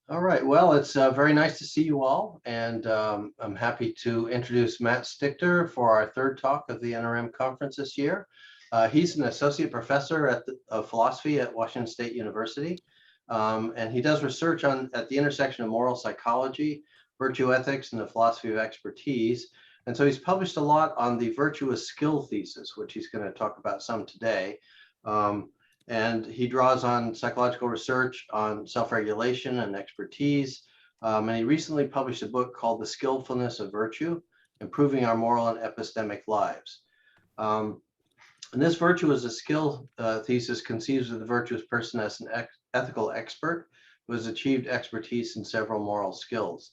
All right, well, it's very nice to see you all, and I'm happy to introduce Matt Stichter for our third talk of the NRM conference this year. He's an associate professor of philosophy at Washington State University, and he does research at the intersection of moral psychology, virtue ethics, and the philosophy of expertise. And so he's published a lot on the virtuous skill thesis, which he's going to talk about some today. And he draws on psychological research on self-regulation and expertise. And he recently published a book called The Skillfulness of Virtue, Improving Our Moral and Epistemic Lives. And this virtue is a skill thesis conceives of the virtuous person as an ethical expert who has achieved expertise in several moral skills.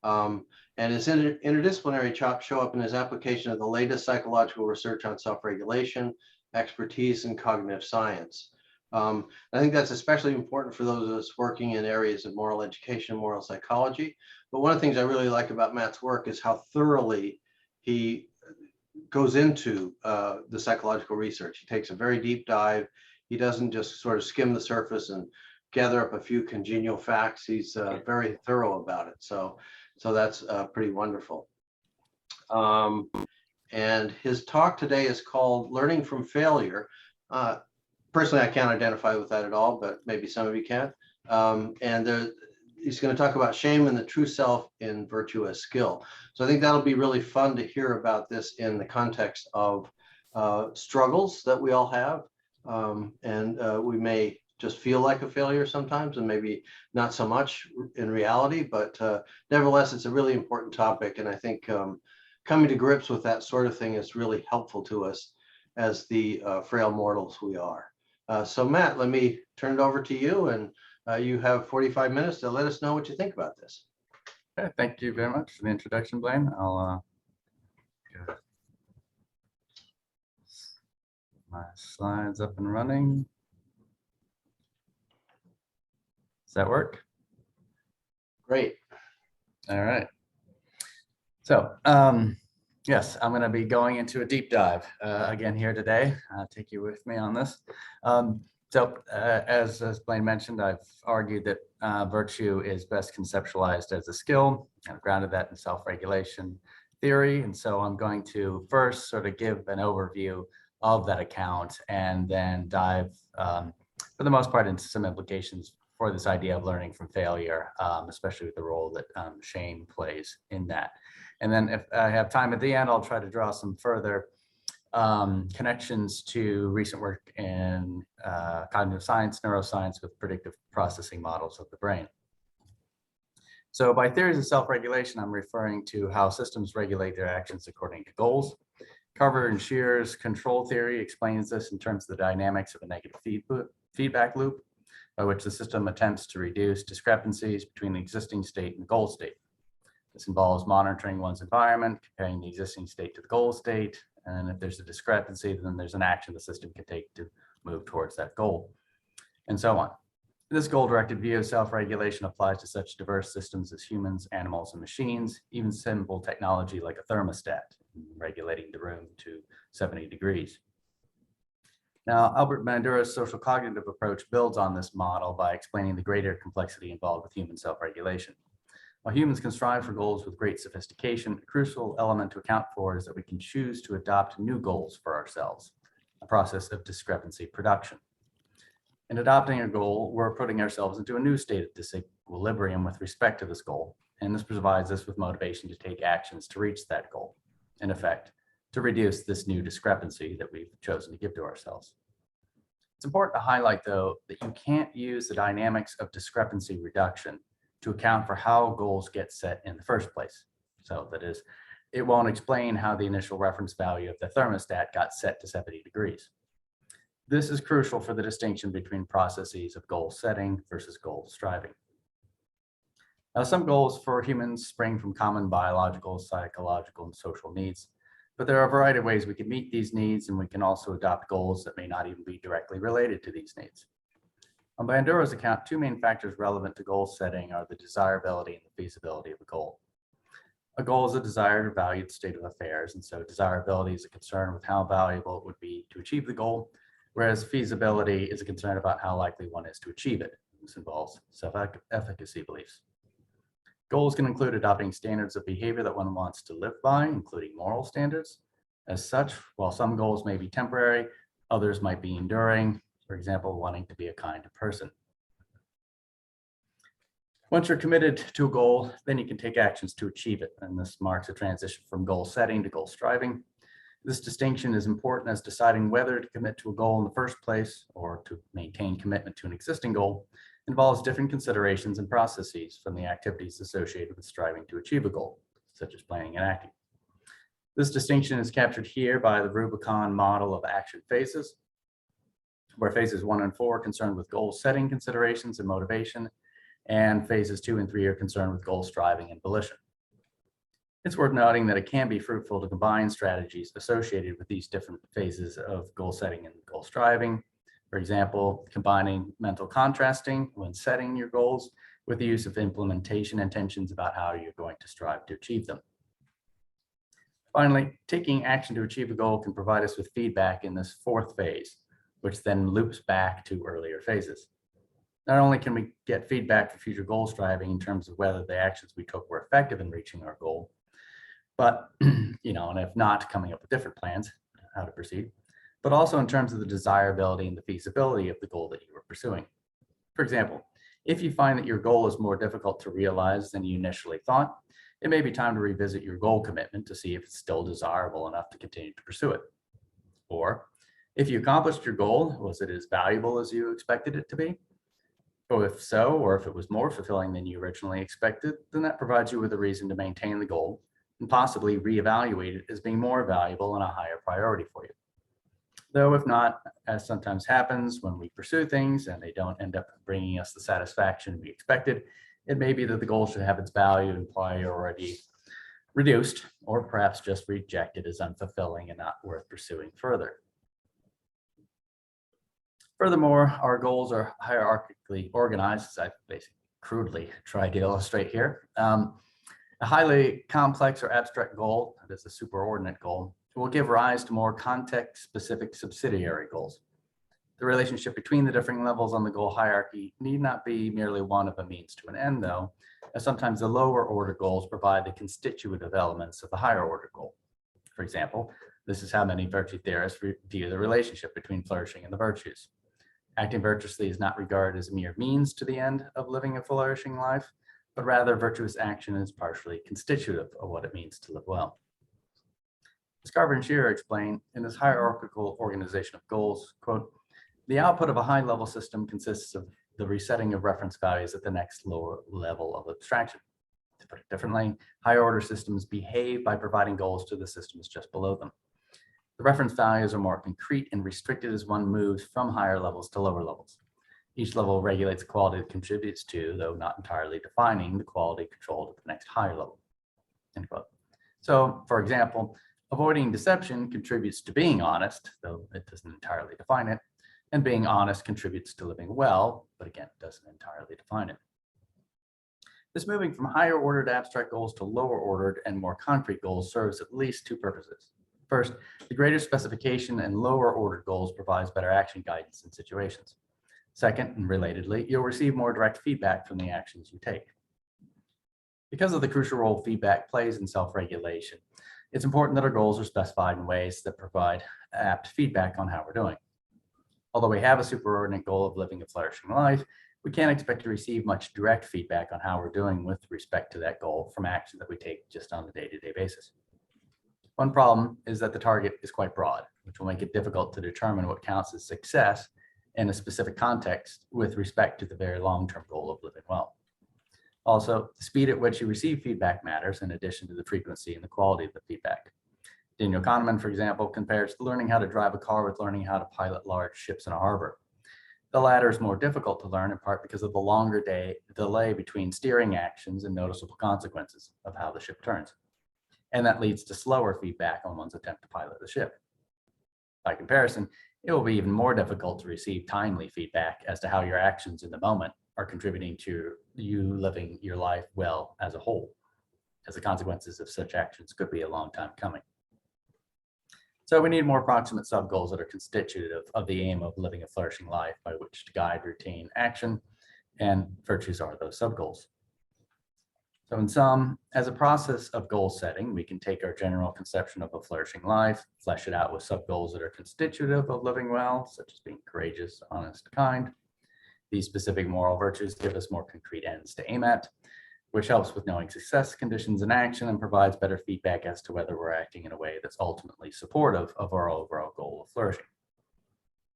And his interdisciplinary chops show up in his application of the latest psychological research on self-regulation, expertise, and cognitive science. I think that's especially important for those of us working in areas of moral education, moral psychology. But one of the things I really like about Matt's work is how thoroughly he goes into the psychological research. He takes a very deep dive. He doesn't just sort of skim the surface and gather up a few congenial facts. He's very thorough about it. So that's pretty wonderful. And his talk today is called Learning from Failure. Personally, I can't identify with that at all, but maybe some of you can. He's going to talk about shame and the true self in virtue as skill. So I think that'll be really fun to hear about this in the context of struggles that we all have. We may just feel like a failure sometimes and maybe not so much in reality, but nevertheless, it's a really important topic. And I think coming to grips with that sort of thing is really helpful to us as the frail mortals we are. So Matt, let me turn it over to you, and you have 45 minutes to let us know what you think about this. Okay, thank you very much for the introduction, Blaine. I'll get my slides up and running. Does that work? Great. All right. So, yes, I'm going to be going into a deep dive again here today. I'll take you with me on this. As Blaine mentioned, I've argued that virtue is best conceptualized as a skill. I've grounded that in self-regulation theory. And so I'm going to first sort of give an overview of that account and then dive, for the most part, into some implications for this idea of learning from failure, especially with the role that shame plays in that. And then if I have time at the end, I'll try to draw some further connections to recent work in cognitive science, neuroscience with predictive processing models of the brain. So by theories of self-regulation, I'm referring to how systems regulate their actions according to goals. Carver and Shear's control theory explains this in terms of the dynamics of a negative feedback loop, by which the system attempts to reduce discrepancies between the existing state and the goal state. This involves monitoring one's environment, comparing the existing state to the goal state, and if there's a discrepancy, then there's an action the system can take to move towards that goal, and so on. This goal-directed view of self-regulation applies to such diverse systems as humans, animals, and machines, even simple technology like a thermostat, regulating the room to 70 degrees. Now, Albert Bandura's social cognitive approach builds on this model by explaining the greater complexity involved with human self-regulation. While humans can strive for goals with great sophistication, a crucial element to account for is that we can choose to adopt new goals for ourselves, a process of discrepancy production. In adopting a goal, we're putting ourselves into a new state of disequilibrium with respect to this goal, and this provides us with motivation to take actions to reach that goal, in effect, to reduce this new discrepancy that we've chosen to give to ourselves. It's important to highlight, though, that you can't use the dynamics of discrepancy reduction to account for how goals get set in the first place. So that is, it won't explain how the initial reference value of the thermostat got set to 70 degrees. This is crucial for the distinction between processes of goal setting versus goal striving. Now, some goals for humans spring from common biological, psychological, and social needs, but there are a variety of ways we can meet these needs, and we can also adopt goals that may not even be directly related to these needs. On Bandura's account, two main factors relevant to goal setting are the desirability and the feasibility of a goal. A goal is a desired or valued state of affairs, and so desirability is a concern with how valuable it would be to achieve the goal, whereas feasibility is a concern about how likely one is to achieve it. This involves self-efficacy beliefs. Goals can include adopting standards of behavior that one wants to live by, including moral standards. As such, while some goals may be temporary, others might be enduring, for example, wanting to be a kind person. Once you're committed to a goal, then you can take actions to achieve it, and this marks a transition from goal setting to goal striving. This distinction is important as deciding whether to commit to a goal in the first place or to maintain commitment to an existing goal involves different considerations and processes from the activities associated with striving to achieve a goal, such as planning and acting. This distinction is captured here by the Rubicon model of action phases, where phases 1 and 4 are concerned with goal setting considerations and motivation, and phases 2 and 3 are concerned with goal striving and volition. It's worth noting that it can be fruitful to combine strategies associated with these different phases of goal setting and goal striving. For example, combining mental contrasting when setting your goals with the use of implementation intentions about how you're going to strive to achieve them. Finally, taking action to achieve a goal can provide us with feedback in this fourth phase, which then loops back to earlier phases. Not only can we get feedback for future goal striving in terms of whether the actions we took were effective in reaching our goal, but, and if not, coming up with different plans, how to proceed, but also in terms of the desirability and the feasibility of the goal that you were pursuing. For example, if you find that your goal is more difficult to realize than you initially thought, it may be time to revisit your goal commitment to see if it's still desirable enough to continue to pursue it. Or if you accomplished your goal, was it as valuable as you expected it to be? Or if so, or if it was more fulfilling than you originally expected, then that provides you with a reason to maintain the goal and possibly reevaluate it as being more valuable and a higher priority for you. Though if not, as sometimes happens when we pursue things and they don't end up bringing us the satisfaction we expected, it may be that the goal should have its value and priority reduced, or perhaps just rejected as unfulfilling and not worth pursuing further. Furthermore, our goals are hierarchically organized, as I basically crudely tried to illustrate here. A highly complex or abstract goal, that is a superordinate goal, will give rise to more context-specific subsidiary goals. The relationship between the differing levels on the goal hierarchy need not be merely one of a means to an end, though, as sometimes the lower order goals provide the constitutive elements of the higher order goal. For example, this is how many virtue theorists view the relationship between flourishing and the virtues. Acting virtuously is not regarded as a mere means to the end of living a flourishing life, but rather virtuous action is partially constitutive of what it means to live well. Scarver and Shearer explain in this hierarchical organization of goals, quote, the output of a high-level system consists of the resetting of reference values at the next lower level of abstraction. To put it differently, higher-order systems behave by providing goals to the systems just below them. The reference values are more concrete and restricted as one moves from higher levels to lower levels. Each level regulates the quality it contributes to, though not entirely defining the quality controlled at the next higher level. End quote. So, for example, avoiding deception contributes to being honest, though it doesn't entirely define it, and being honest contributes to living well, but again, doesn't entirely define it. This moving from higher ordered abstract goals to lower ordered and more concrete goals serves at least two purposes. First, the greater specification and lower ordered goals provides better action guidance in situations. Second, and relatedly, you'll receive more direct feedback from the actions you take. Because of the crucial role feedback plays in self-regulation, it's important that our goals are specified in ways that provide apt feedback on how we're doing. Although we have a superordinate goal of living a flourishing life, we can't expect to receive much direct feedback on how we're doing with respect to that goal from action that we take just on a day-to-day basis. One problem is that the target is quite broad, which will make it difficult to determine what counts as success in a specific context with respect to the very long-term goal of living well. Also, the speed at which you receive feedback matters in addition to the frequency and the quality of the feedback. Daniel Kahneman, for example, compares learning how to drive a car with learning how to pilot large ships in a harbor. The latter is more difficult to learn in part because of the longer delay between steering actions and noticeable consequences of how the ship turns. And that leads to slower feedback on one's attempt to pilot the ship. By comparison, it will be even more difficult to receive timely feedback as to how your actions in the moment are contributing to you living your life well as a whole, as the consequences of such actions could be a long time coming. So we need more proximate sub-goals that are constitutive of the aim of living a flourishing life by which to guide routine action and virtues are those sub-goals. So in sum, as a process of goal setting, we can take our general conception of a flourishing life, flesh it out with sub-goals that are constitutive of living well, such as being courageous, honest, kind. These specific moral virtues give us more concrete ends to aim at, which helps with knowing success conditions in action and provides better feedback as to whether we're acting in a way that's ultimately supportive of our overall goal of flourishing.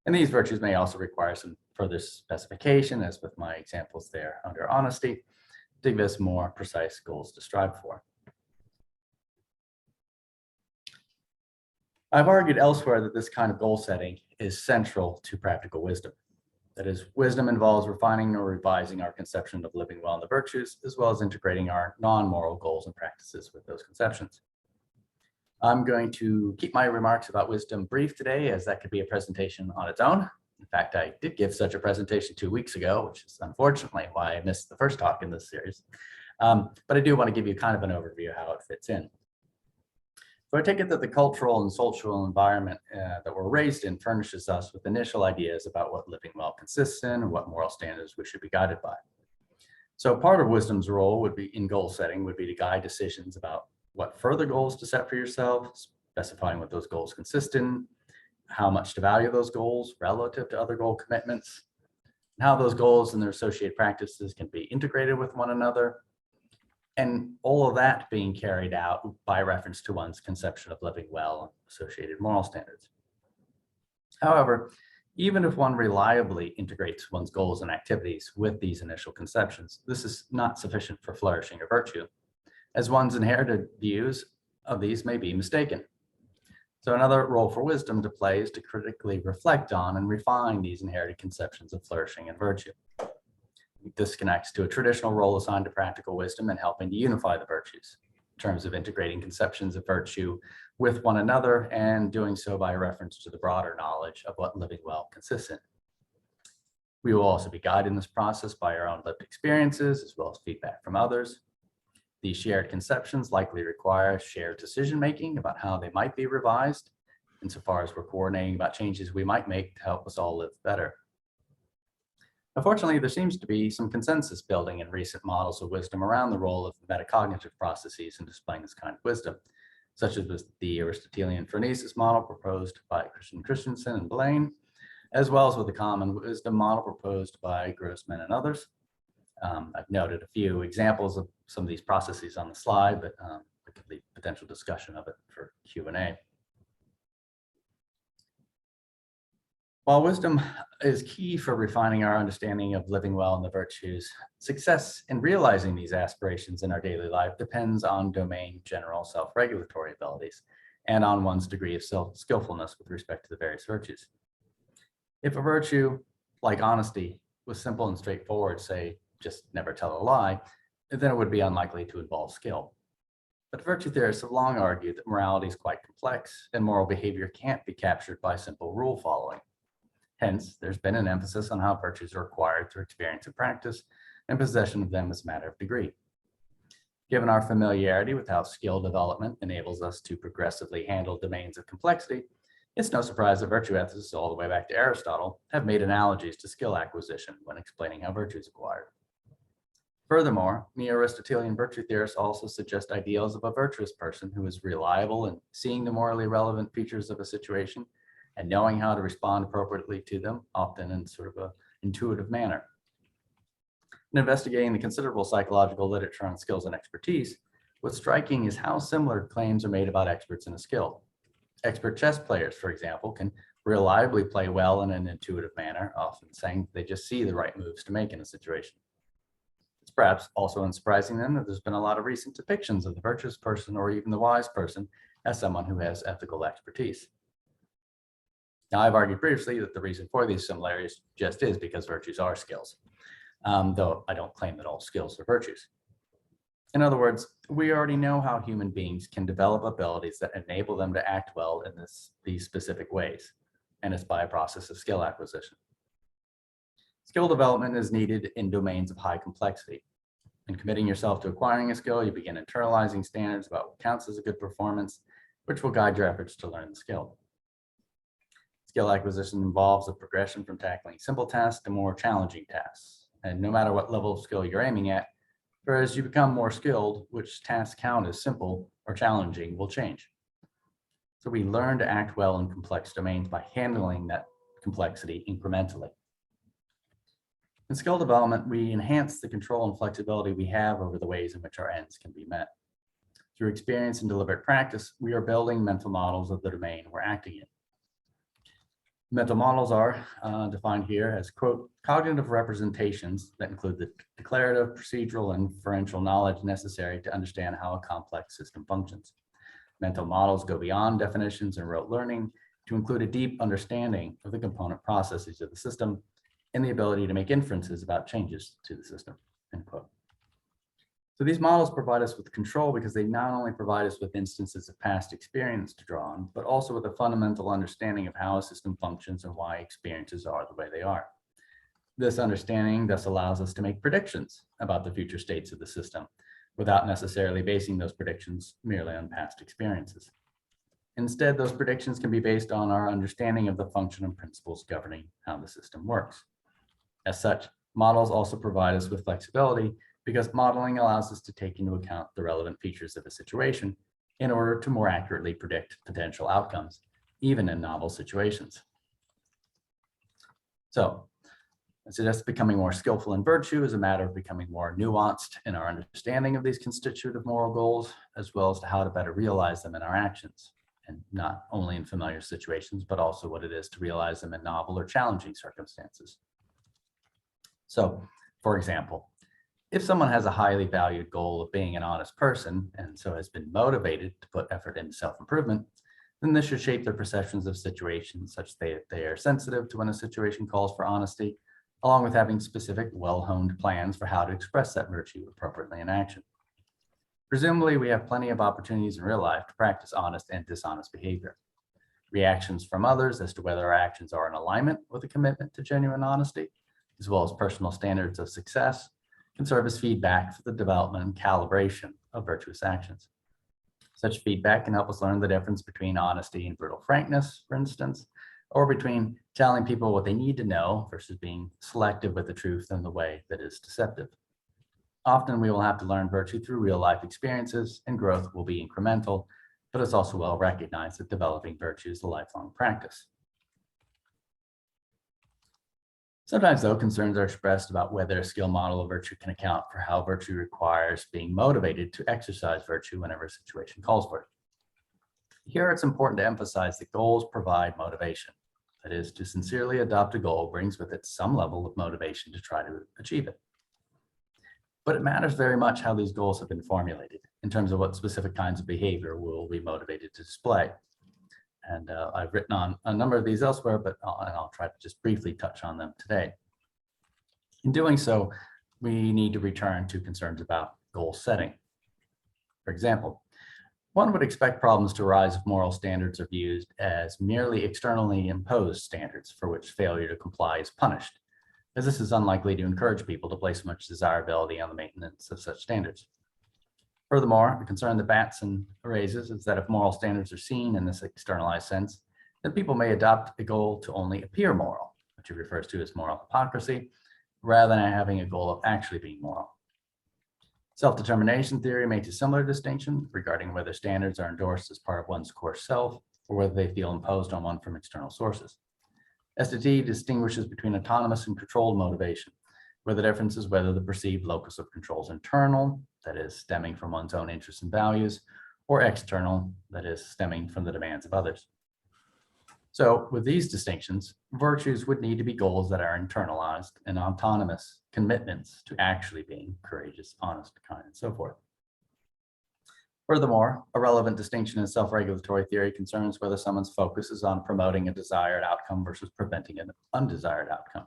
And these virtues may also require some further specification, as with my examples there under honesty, to give us more precise goals to strive for. I've argued elsewhere that this kind of goal setting is central to practical wisdom. That is, wisdom involves refining or revising our conception of living well in the virtues, as well as integrating our non-moral goals and practices with those conceptions. I'm going to keep my remarks about wisdom brief today, as that could be a presentation on its own. In fact, I did give such a presentation 2 weeks ago, which is unfortunately why I missed the first talk in this series. But I do want to give you kind of an overview of how it fits in. So I take it that the cultural and social environment that we're raised in furnishes us with initial ideas about what living well consists in and what moral standards we should be guided by. So part of wisdom's role would be in goal setting would be to guide decisions about what further goals to set for yourself, specifying what those goals consist in, how much to value those goals relative to other goal commitments, and how those goals and their associated practices can be integrated with one another, and all of that being carried out by reference to one's conception of living well and associated moral standards. However, even if one reliably integrates one's goals and activities with these initial conceptions, this is not sufficient for flourishing or virtue, as one's inherited views of these may be mistaken. So another role for wisdom to play is to critically reflect on and refine these inherited conceptions of flourishing and virtue. This connects to a traditional role assigned to practical wisdom in helping to unify the virtues, in terms of integrating conceptions of virtue with one another and doing so by reference to the broader knowledge of what living well consists in. We will also be guided in this process by our own lived experiences as well as feedback from others. These shared conceptions likely require shared decision-making about how they might be revised, insofar as we're coordinating about changes we might make to help us all live better. Unfortunately, there seems to be some consensus building in recent models of wisdom around the role of metacognitive processes in displaying this kind of wisdom, such as the Aristotelian phronesis model proposed by Christensen and Blaine, as well as with the common wisdom model proposed by Grossman and others. I've noted a few examples of some of these processes on the slide, but we could leave potential discussion of it for Q&A. While wisdom is key for refining our understanding of living well in the virtues, success in realizing these aspirations in our daily life depends on domain general self-regulatory abilities and on one's degree of skillfulness with respect to the various virtues. If a virtue, like honesty, was simple and straightforward, say, just never tell a lie, then it would be unlikely to involve skill. But virtue theorists have long argued that morality is quite complex and moral behavior can't be captured by simple rule following. Hence, there's been an emphasis on how virtues are acquired through experience and practice, and possession of them as a matter of degree. Given our familiarity with how skill development enables us to progressively handle domains of complexity, it's no surprise that virtue ethicists all the way back to Aristotle have made analogies to skill acquisition when explaining how virtue is acquired. Furthermore, neo-Aristotelian virtue theorists also suggest ideals of a virtuous person who is reliable in seeing the morally relevant features of a situation and knowing how to respond appropriately to them, often in sort of an intuitive manner. In investigating the considerable psychological literature on skills and expertise, what's striking is how similar claims are made about experts in a skill. Expert chess players, for example, can reliably play well in an intuitive manner, often saying they just see the right moves to make in a situation. It's perhaps also unsurprising then that there's been a lot of recent depictions of the virtuous person or even the wise person as someone who has ethical expertise. Now, I've argued previously that the reason for these similarities just is because virtues are skills, though I don't claim that all skills are virtues. In other words, we already know how human beings can develop abilities that enable them to act well in these specific ways, and it's by a process of skill acquisition. Skill development is needed in domains of high complexity. In committing yourself to acquiring a skill, you begin internalizing standards about what counts as a good performance, which will guide your efforts to learn the skill. Skill acquisition involves a progression from tackling simple tasks to more challenging tasks. and no matter what level of skill you're aiming at, for as you become more skilled, which tasks count as simple or challenging will change. So we learn to act well in complex domains by handling that complexity incrementally. In skill development, we enhance the control and flexibility we have over the ways in which our ends can be met. Through experience and deliberate practice, we are building mental models of the domain we're acting in. Mental models are defined here as, quote, cognitive representations that include the declarative, procedural, and inferential knowledge necessary to understand how a complex system functions. Mental models go beyond definitions and rote learning to include a deep understanding of the component processes of the system and the ability to make inferences about changes to the system, end quote. So these models provide us with control because they not only provide us with instances of past experience to draw on, but also with a fundamental understanding of how a system functions and why experiences are the way they are. This understanding thus allows us to make predictions about the future states of the system without necessarily basing those predictions merely on past experiences. Instead, those predictions can be based on our understanding of the function and principles governing how the system works. As such, models also provide us with flexibility because modeling allows us to take into account the relevant features of a situation in order to more accurately predict potential outcomes, even in novel situations. So just becoming more skillful in virtue is a matter of becoming more nuanced in our understanding of these constitutive moral goals, as well as to how to better realize them in our actions, and not only in familiar situations, but also what it is to realize them in novel or challenging circumstances. So, for example, if someone has a highly valued goal of being an honest person and so has been motivated to put effort into self-improvement, then this should shape their perceptions of situations such that they are sensitive to when a situation calls for honesty, along with having specific, well-honed plans for how to express that virtue appropriately in action. Presumably, we have plenty of opportunities in real life to practice honest and dishonest behavior. Reactions from others as to whether our actions are in alignment with a commitment to genuine honesty, as well as personal standards of success, can serve as feedback for the development and calibration of virtuous actions. Such feedback can help us learn the difference between honesty and brutal frankness, for instance, or between telling people what they need to know versus being selective with the truth in the way that is deceptive. Often we will have to learn virtue through real life experiences, and growth will be incremental, but it's also well recognized that developing virtue is a lifelong practice. Sometimes, though, concerns are expressed about whether a skill model of virtue can account for how virtue requires being motivated to exercise virtue whenever a situation calls for it. Here, it's important to emphasize that goals provide motivation. That is, to sincerely adopt a goal brings with it some level of motivation to try to achieve it. But it matters very much how these goals have been formulated in terms of what specific kinds of behavior we'll be motivated to display. And I've written on a number of these elsewhere, but I'll try to just briefly touch on them today. In doing so, we need to return to concerns about goal setting. For example, one would expect problems to arise if moral standards are viewed as merely externally imposed standards for which failure to comply is punished, as this is unlikely to encourage people to place much desirability on the maintenance of such standards. Furthermore, the concern that Batson raises is that if moral standards are seen in this externalized sense, then people may adopt a goal to only appear moral, which he refers to as moral hypocrisy, rather than having a goal of actually being moral. Self-determination theory makes a similar distinction regarding whether standards are endorsed as part of one's core self or whether they feel imposed on one from external sources. SDT distinguishes between autonomous and controlled motivation, where the difference is whether the perceived locus of control is internal, that is, stemming from one's own interests and values, or external, that is, stemming from the demands of others. So with these distinctions, virtues would need to be goals that are internalized and autonomous commitments to actually being courageous, honest, kind, and so forth. Furthermore, a relevant distinction in self-regulatory theory concerns whether someone's focus is on promoting a desired outcome versus preventing an undesired outcome.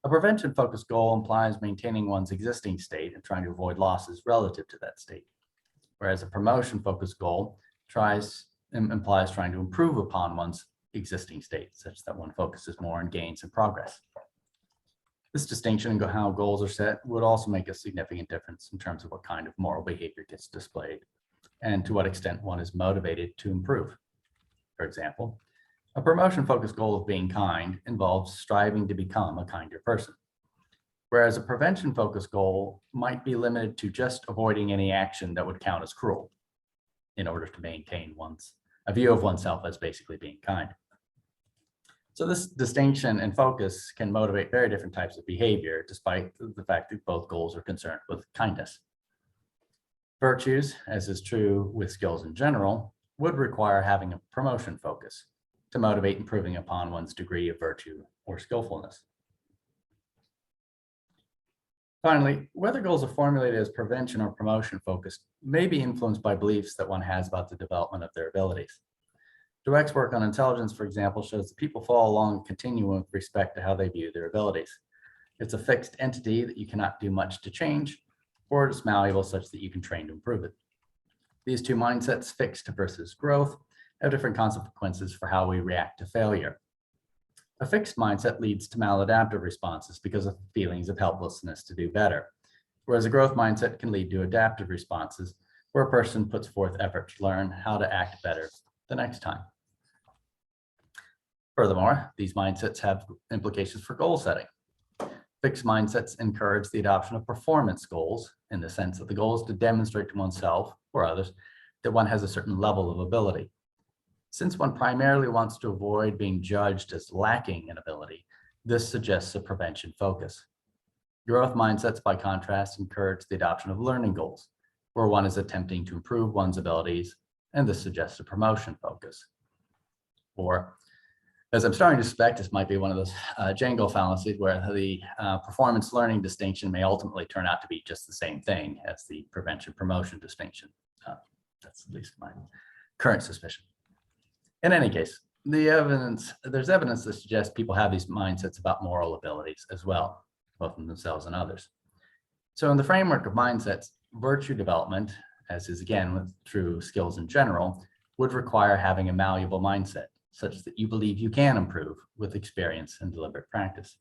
A prevention-focused goal implies maintaining one's existing state and trying to avoid losses relative to that state, whereas a promotion-focused goal implies trying to improve upon one's existing state, such that one focuses more on gains and progress. This distinction in how goals are set would also make a significant difference in terms of what kind of moral behavior gets displayed and to what extent one is motivated to improve. For example, a promotion-focused goal of being kind involves striving to become a kinder person, whereas a prevention-focused goal might be limited to just avoiding any action that would count as cruel in order to maintain a view of oneself as basically being kind. So this distinction and focus can motivate very different types of behavior, despite the fact that both goals are concerned with kindness. Virtues, as is true with skills in general, would require having a promotion focus to motivate improving upon one's degree of virtue or skillfulness. Finally, whether goals are formulated as prevention or promotion focused may be influenced by beliefs that one has about the development of their abilities. Dweck's work on intelligence, for example, shows that people fall along a continuum with respect to how they view their abilities. It's a fixed entity that you cannot do much to change, or it's malleable such that you can train to improve it. These two mindsets, fixed versus growth, have different consequences for how we react to failure. A fixed mindset leads to maladaptive responses because of feelings of helplessness to do better, whereas a growth mindset can lead to adaptive responses where a person puts forth effort to learn how to act better the next time. Furthermore, these mindsets have implications for goal setting. Fixed mindsets encourage the adoption of performance goals in the sense that the goal is to demonstrate to oneself or others that one has a certain level of ability. Since one primarily wants to avoid being judged as lacking in ability, this suggests a prevention focus. Growth mindsets, by contrast, encourage the adoption of learning goals, where one is attempting to improve one's abilities, and this suggests a promotion focus. Or, as I'm starting to suspect, this might be one of those Django fallacies where the performance learning distinction may ultimately turn out to be just the same thing as the prevention promotion distinction. That's at least my current suspicion. In any case, there's evidence that suggests people have these mindsets about moral abilities as well, both in themselves and others. So in the framework of mindsets, virtue development, as is again with true skills in general, would require having a malleable mindset, such that you believe you can improve with experience and deliberate practice.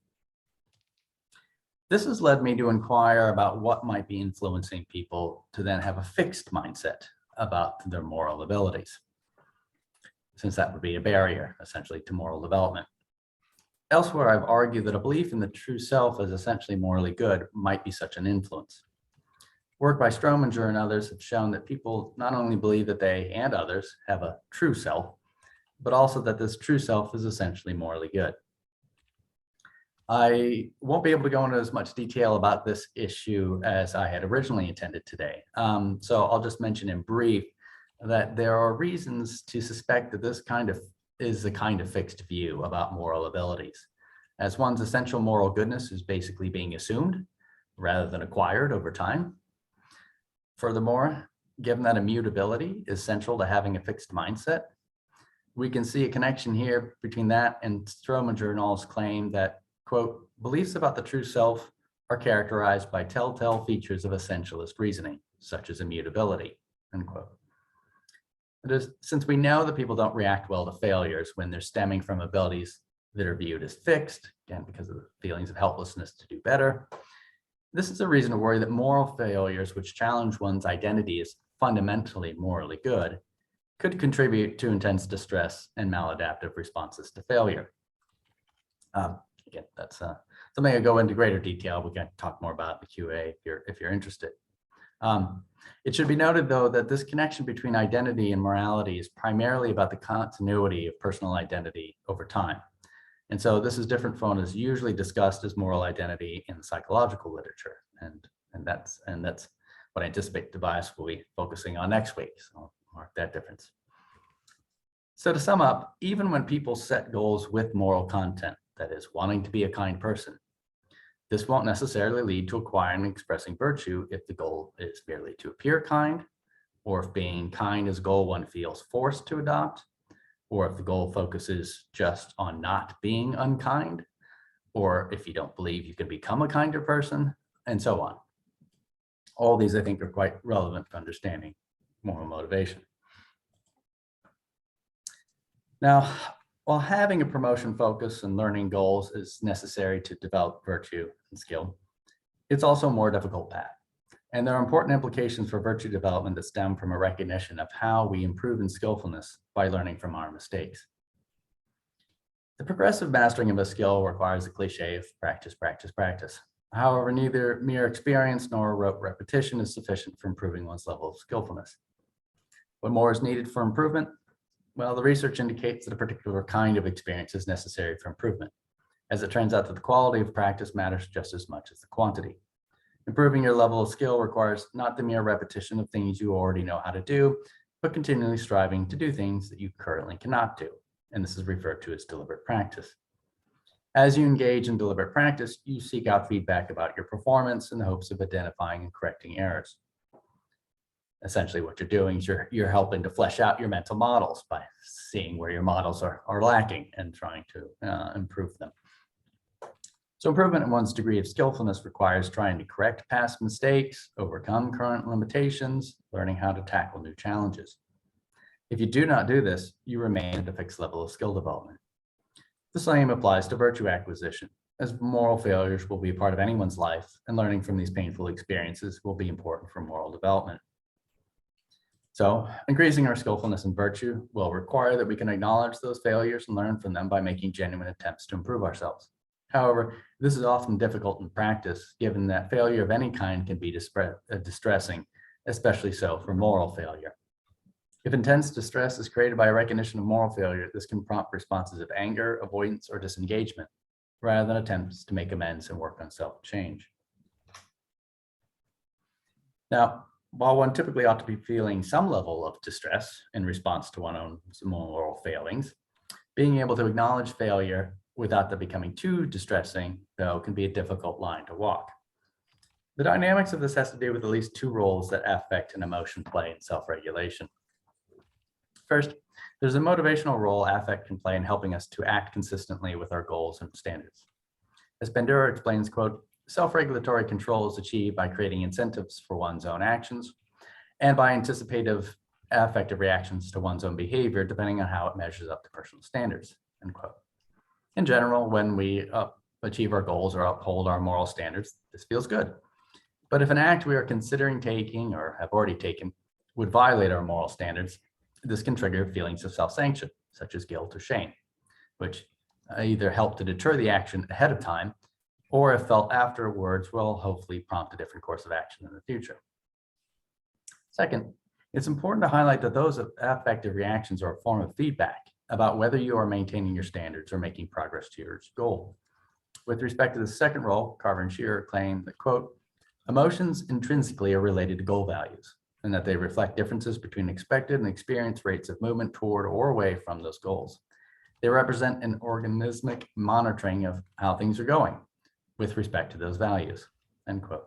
This has led me to inquire about what might be influencing people to then have a fixed mindset about their moral abilities, since that would be a barrier, essentially, to moral development. Elsewhere, I've argued that a belief in the true self as essentially morally good might be such an influence. Work by Strominger and others have shown that people not only believe that they and others have a true self, but also that this true self is essentially morally good. I won't be able to go into as much detail about this issue as I had originally intended today. So I'll just mention in brief that there are reasons to suspect that this is a kind of fixed view about moral abilities, as one's essential moral goodness is basically being assumed rather than acquired over time. Furthermore, given that immutability is central to having a fixed mindset, we can see a connection here between that and Strominger and all's claim that, quote, beliefs about the true self are characterized by telltale features of essentialist reasoning, such as immutability, end quote. Since we know that people don't react well to failures when they're stemming from abilities that are viewed as fixed, again, because of the feelings of helplessness to do better, this is a reason to worry that moral failures which challenge one's identity as fundamentally morally good could contribute to intense distress and maladaptive responses to failure. Again, that's something I go into greater detail. We can talk more about the QA if you're interested. It should be noted, though, that this connection between identity and morality is primarily about the continuity of personal identity over time. And so this is different from what is usually discussed as moral identity in the psychological literature. And that's what I anticipate Tobias will be focusing on next week. So I'll mark that difference. So to sum up, even when people set goals with moral content, that is, wanting to be a kind person, this won't necessarily lead to acquiring and expressing virtue if the goal is merely to appear kind, or if being kind is a goal one feels forced to adopt, or if the goal focuses just on not being unkind, or if you don't believe you can become a kinder person, and so on. All these, I think, are quite relevant to understanding moral motivation. Now, while having a promotion focus and learning goals is necessary to develop virtue and skill, it's also a more difficult path. And there are important implications for virtue development that stem from a recognition of how we improve in skillfulness by learning from our mistakes. The progressive mastering of a skill requires the cliche of practice, practice, practice. However, neither mere experience nor rote repetition is sufficient for improving one's level of skillfulness. What more is needed for improvement? Well, the research indicates that a particular kind of experience is necessary for improvement. As it turns out that the quality of practice matters just as much as the quantity. Improving your level of skill requires not the mere repetition of things you already know how to do, but continually striving to do things that you currently cannot do. And this is referred to as deliberate practice. As you engage in deliberate practice, you seek out feedback about your performance in the hopes of identifying and correcting errors. Essentially, what you're doing is you're helping to flesh out your mental models by seeing where your models are lacking and trying to improve them. So improvement in one's degree of skillfulness requires trying to correct past mistakes, overcome current limitations, learning how to tackle new challenges. If you do not do this, you remain at a fixed level of skill development. The same applies to virtue acquisition, as moral failures will be a part of anyone's life, and learning from these painful experiences will be important for moral development. So increasing our skillfulness in virtue will require that we can acknowledge those failures and learn from them by making genuine attempts to improve ourselves. However, this is often difficult in practice, given that failure of any kind can be distressing, especially so for moral failure. If intense distress is created by a recognition of moral failure, this can prompt responses of anger, avoidance, or disengagement, rather than attempts to make amends and work on self-change. Now, while one typically ought to be feeling some level of distress in response to one's own moral failings, being able to acknowledge failure without that becoming too distressing, though, can be a difficult line to walk. The dynamics of this has to do with at least two roles that affect and emotion play in self-regulation. First, there's a motivational role affect can play in helping us to act consistently with our goals and standards. As Bandura explains, quote, self-regulatory control is achieved by creating incentives for one's own actions and by anticipative affective reactions to one's own behavior, depending on how it measures up to personal standards, end quote. In general, when we achieve our goals or uphold our moral standards, this feels good. But if an act we are considering taking or have already taken would violate our moral standards, this can trigger feelings of self-sanction, such as guilt or shame, which either help to deter the action ahead of time, or if felt afterwards, will hopefully prompt a different course of action in the future. Second, it's important to highlight that those affective reactions are a form of feedback about whether you are maintaining your standards or making progress to your goal. With respect to the second role, Carver and Shearer claim that, quote, emotions intrinsically are related to goal values, and that they reflect differences between expected and experienced rates of movement toward or away from those goals. They represent an organismic monitoring of how things are going with respect to those values, end quote.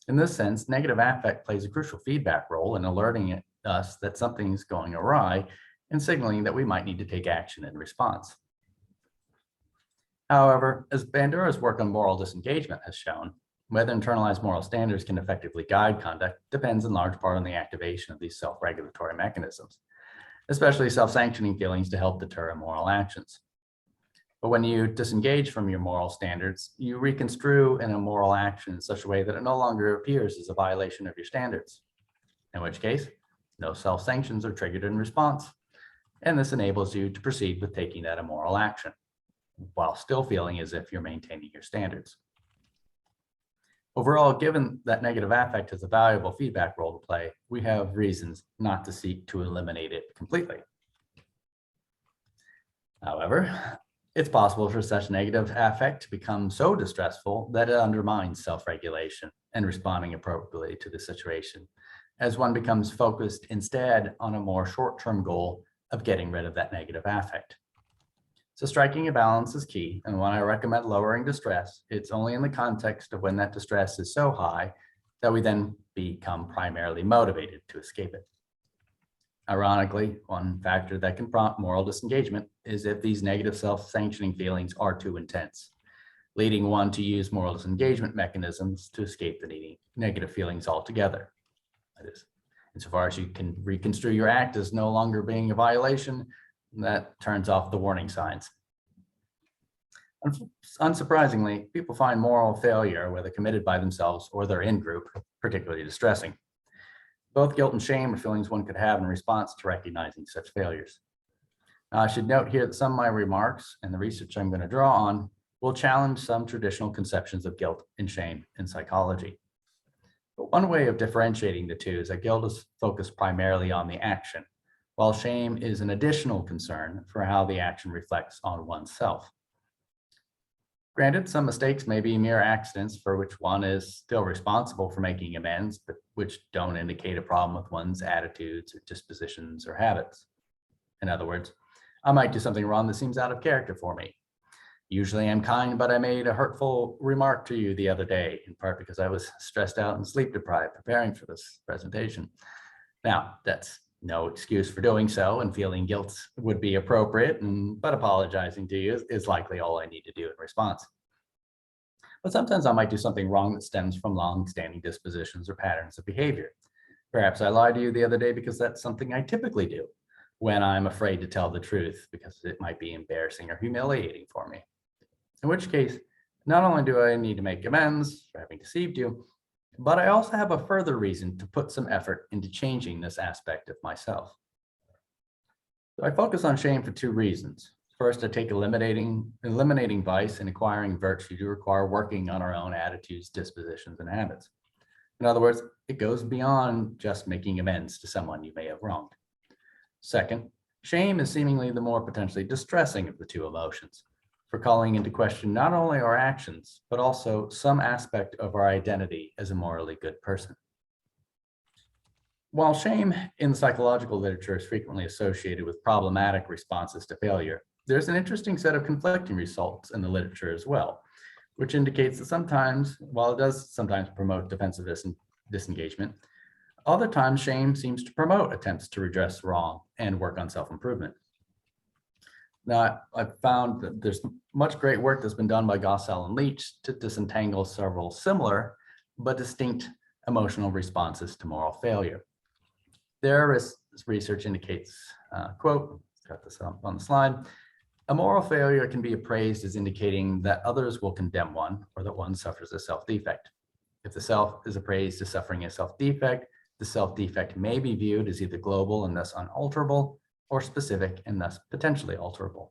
In this sense, negative affect plays a crucial feedback role in alerting us that something's going awry and signaling that we might need to take action in response. However, as Bandura's work on moral disengagement has shown, whether internalized moral standards can effectively guide conduct depends in large part on the activation of these self-regulatory mechanisms, especially self-sanctioning feelings to help deter immoral actions. But when you disengage from your moral standards, you reconstrue an immoral action in such a way that it no longer appears as a violation of your standards, in which case, no self-sanctions are triggered in response, and this enables you to proceed with taking that immoral action, while still feeling as if you're maintaining your standards. Overall, given that negative affect has a valuable feedback role to play, we have reasons not to seek to eliminate it completely. However, it's possible for such negative affect to become so distressful that it undermines self-regulation and responding appropriately to the situation, as one becomes focused instead on a more short-term goal of getting rid of that negative affect. So striking a balance is key, and when I recommend lowering distress, it's only in the context of when that distress is so high that we then become primarily motivated to escape it. Ironically, one factor that can prompt moral disengagement is if these negative self-sanctioning feelings are too intense, leading one to use moral disengagement mechanisms to escape the negative feelings altogether. That is, insofar as you can reconstrue your act as no longer being a violation, that turns off the warning signs. Unsurprisingly, people find moral failure, whether committed by themselves or they're in group, particularly distressing. Both guilt and shame are feelings one could have in response to recognizing such failures. Now, I should note here that some of my remarks and the research I'm going to draw on will challenge some traditional conceptions of guilt and shame in psychology. But one way of differentiating the two is that guilt is focused primarily on the action, while shame is an additional concern for how the action reflects on oneself. Granted, some mistakes may be mere accidents for which one is still responsible for making amends, but which don't indicate a problem with one's attitudes or dispositions or habits. In other words, I might do something wrong that seems out of character for me. Usually I'm kind, but I made a hurtful remark to you the other day, in part because I was stressed out and sleep deprived preparing for this presentation. Now, that's no excuse for doing so, and feeling guilt would be appropriate, but apologizing to you is likely all I need to do in response. But sometimes I might do something wrong that stems from long-standing dispositions or patterns of behavior. Perhaps I lied to you the other day because that's something I typically do when I'm afraid to tell the truth because it might be embarrassing or humiliating for me. In which case, not only do I need to make amends for having deceived you, but I also have a further reason to put some effort into changing this aspect of myself. So I focus on shame for two reasons. First, I take eliminating vice and acquiring virtue to require working on our own attitudes, dispositions, and habits. In other words, it goes beyond just making amends to someone you may have wronged. Second, shame is seemingly the more potentially distressing of the two emotions, for calling into question not only our actions, but also some aspect of our identity as a morally good person. While shame in psychological literature is frequently associated with problematic responses to failure, there's an interesting set of conflicting results in the literature as well, which indicates that sometimes, while it does sometimes promote defensiveness and disengagement, other times shame seems to promote attempts to redress wrong and work on self-improvement. Now, I've found that there's much great work that's been done by Gossell and Leach to disentangle several similar but distinct emotional responses to moral failure. Their research indicates, quote, got this up on the slide, a moral failure can be appraised as indicating that others will condemn one or that one suffers a self-defect. If the self is appraised as suffering a self-defect, the self-defect may be viewed as either global and thus unalterable, or specific and thus potentially alterable.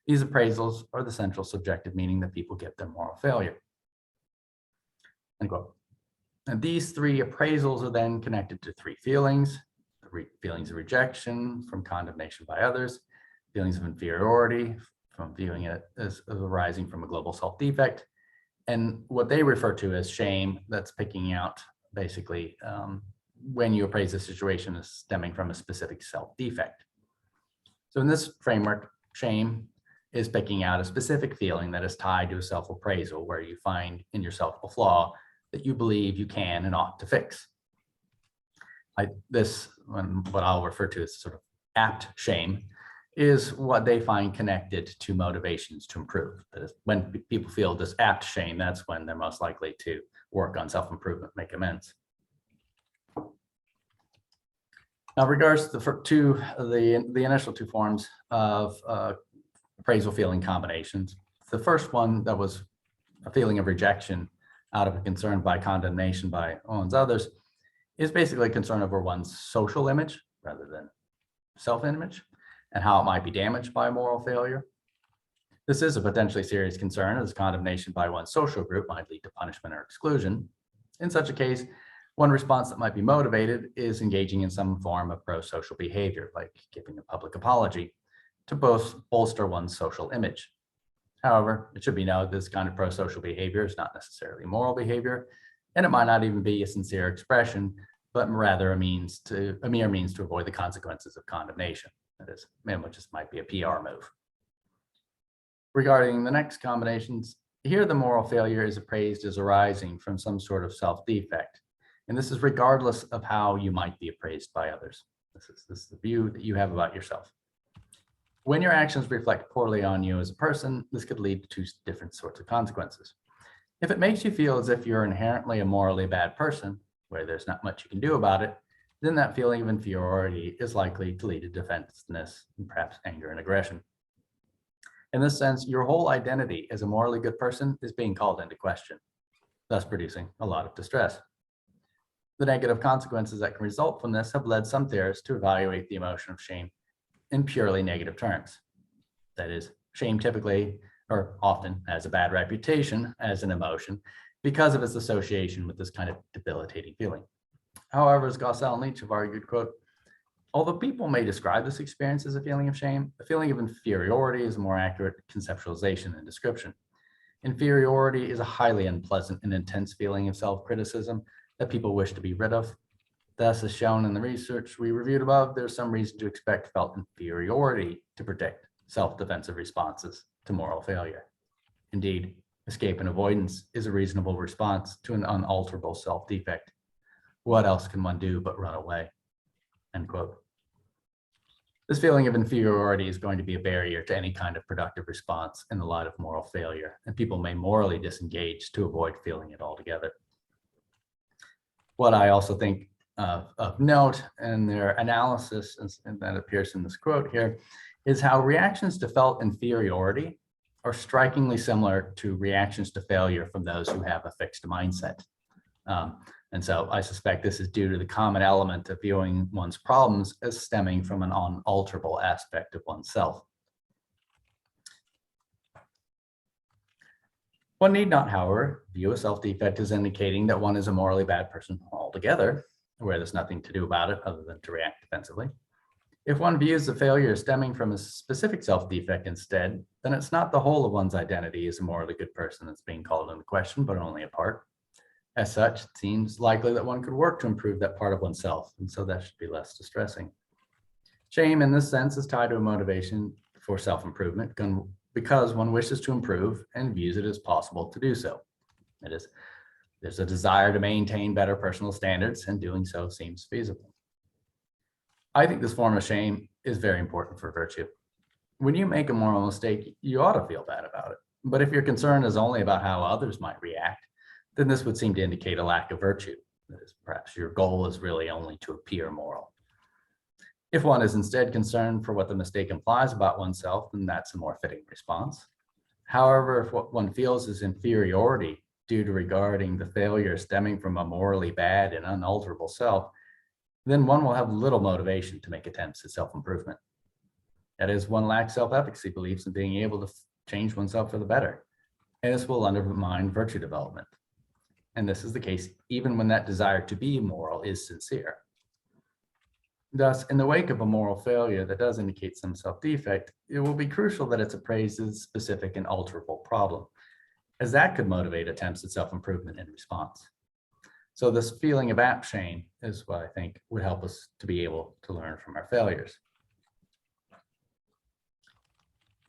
These appraisals are the central subjective meaning that people give their moral failure. End quote. And these three appraisals are then connected to three feelings: feelings of rejection from condemnation by others, feelings of inferiority from viewing it as arising from a global self-defect, and what they refer to as shame, that's picking out basically when you appraise a situation as stemming from a specific self-defect. So in this framework, shame is picking out a specific feeling that is tied to a self-appraisal where you find in yourself a flaw that you believe you can and ought to fix. What I'll refer to as sort of apt shame, is what they find connected to motivations to improve. That is, when people feel this apt shame, that's when they're most likely to work on self-improvement, make amends. Now, regards to the initial two forms of appraisal feeling combinations, the first one that was a feeling of rejection out of a concern by condemnation by one's others is basically a concern over one's social image rather than self-image and how it might be damaged by moral failure. This is a potentially serious concern, as condemnation by one's social group might lead to punishment or exclusion. In such a case, one response that might be motivated is engaging in some form of pro-social behavior, like giving a public apology, to bolster one's social image. However, it should be noted this kind of pro-social behavior is not necessarily moral behavior, and it might not even be a sincere expression, but rather a mere means to avoid the consequences of condemnation. That is, which just might be a PR move. Regarding the next combinations, here the moral failure is appraised as arising from some sort of self-defect. And this is regardless of how you might be appraised by others. This is the view that you have about yourself. When your actions reflect poorly on you as a person, this could lead to two different sorts of consequences. If it makes you feel as if you're inherently a morally bad person, where there's not much you can do about it, then that feeling of inferiority is likely to lead to defensiveness and perhaps anger and aggression. In this sense, your whole identity as a morally good person is being called into question, thus producing a lot of distress. The negative consequences that can result from this have led some theorists to evaluate the emotion of shame in purely negative terms. That is, shame typically or often has a bad reputation as an emotion because of its association with this kind of debilitating feeling. However, as Gossell and Leach have argued, quote, although people may describe this experience as a feeling of shame, a feeling of inferiority is a more accurate conceptualization and description. Inferiority is a highly unpleasant and intense feeling of self-criticism that people wish to be rid of. Thus, as shown in the research we reviewed above, there's some reason to expect felt inferiority to predict self-defensive responses to moral failure. Indeed, escape and avoidance is a reasonable response to an unalterable self-defect. What else can one do but run away? End quote. This feeling of inferiority is going to be a barrier to any kind of productive response in the light of moral failure, and people may morally disengage to avoid feeling it altogether. What I also think of note in their analysis, and that appears in this quote here, is how reactions to felt inferiority are strikingly similar to reactions to failure from those who have a fixed mindset. And so I suspect this is due to the common element of viewing one's problems as stemming from an unalterable aspect of oneself. One need not, however, view a self-defect as indicating that one is a morally bad person altogether, where there's nothing to do about it other than to react defensively. If one views the failure as stemming from a specific self-defect instead, then it's not the whole of one's identity as a morally good person that's being called into question, but only a part. As such, it seems likely that one could work to improve that part of oneself, and so that should be less distressing. Shame, in this sense, is tied to a motivation for self-improvement because one wishes to improve and views it as possible to do so. That is, there's a desire to maintain better personal standards, and doing so seems feasible. I think this form of shame is very important for virtue. When you make a moral mistake, you ought to feel bad about it. But if your concern is only about how others might react, then this would seem to indicate a lack of virtue. That is, perhaps your goal is really only to appear moral. If one is instead concerned for what the mistake implies about oneself, then that's a more fitting response. However, if what one feels is inferiority due to regarding the failure stemming from a morally bad and unalterable self, then one will have little motivation to make attempts at self-improvement. That is, one lacks self-efficacy beliefs in being able to change oneself for the better, and this will undermine virtue development. And this is the case even when that desire to be moral is sincere. Thus, in the wake of a moral failure that does indicate some self-defect, it will be crucial that it's appraised as a specific and alterable problem, as that could motivate attempts at self-improvement in response. So this feeling of apt shame is what I think would help us to be able to learn from our failures.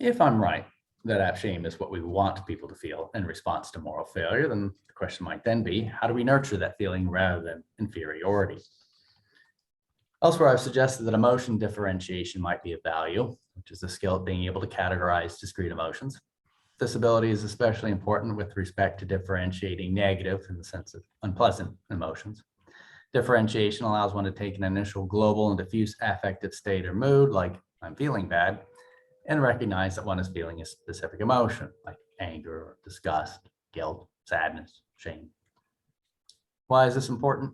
If I'm right that apt shame is what we want people to feel in response to moral failure, then the question might then be, how do we nurture that feeling rather than inferiority? Elsewhere, I've suggested that emotion differentiation might be of value, which is the skill of being able to categorize discrete emotions. This ability is especially important with respect to differentiating negative, in the sense of unpleasant, emotions. Differentiation allows one to take an initial global and diffuse affective state or mood, like I'm feeling bad, and recognize that one is feeling a specific emotion, like anger, or disgust, guilt, sadness, shame. Why is this important?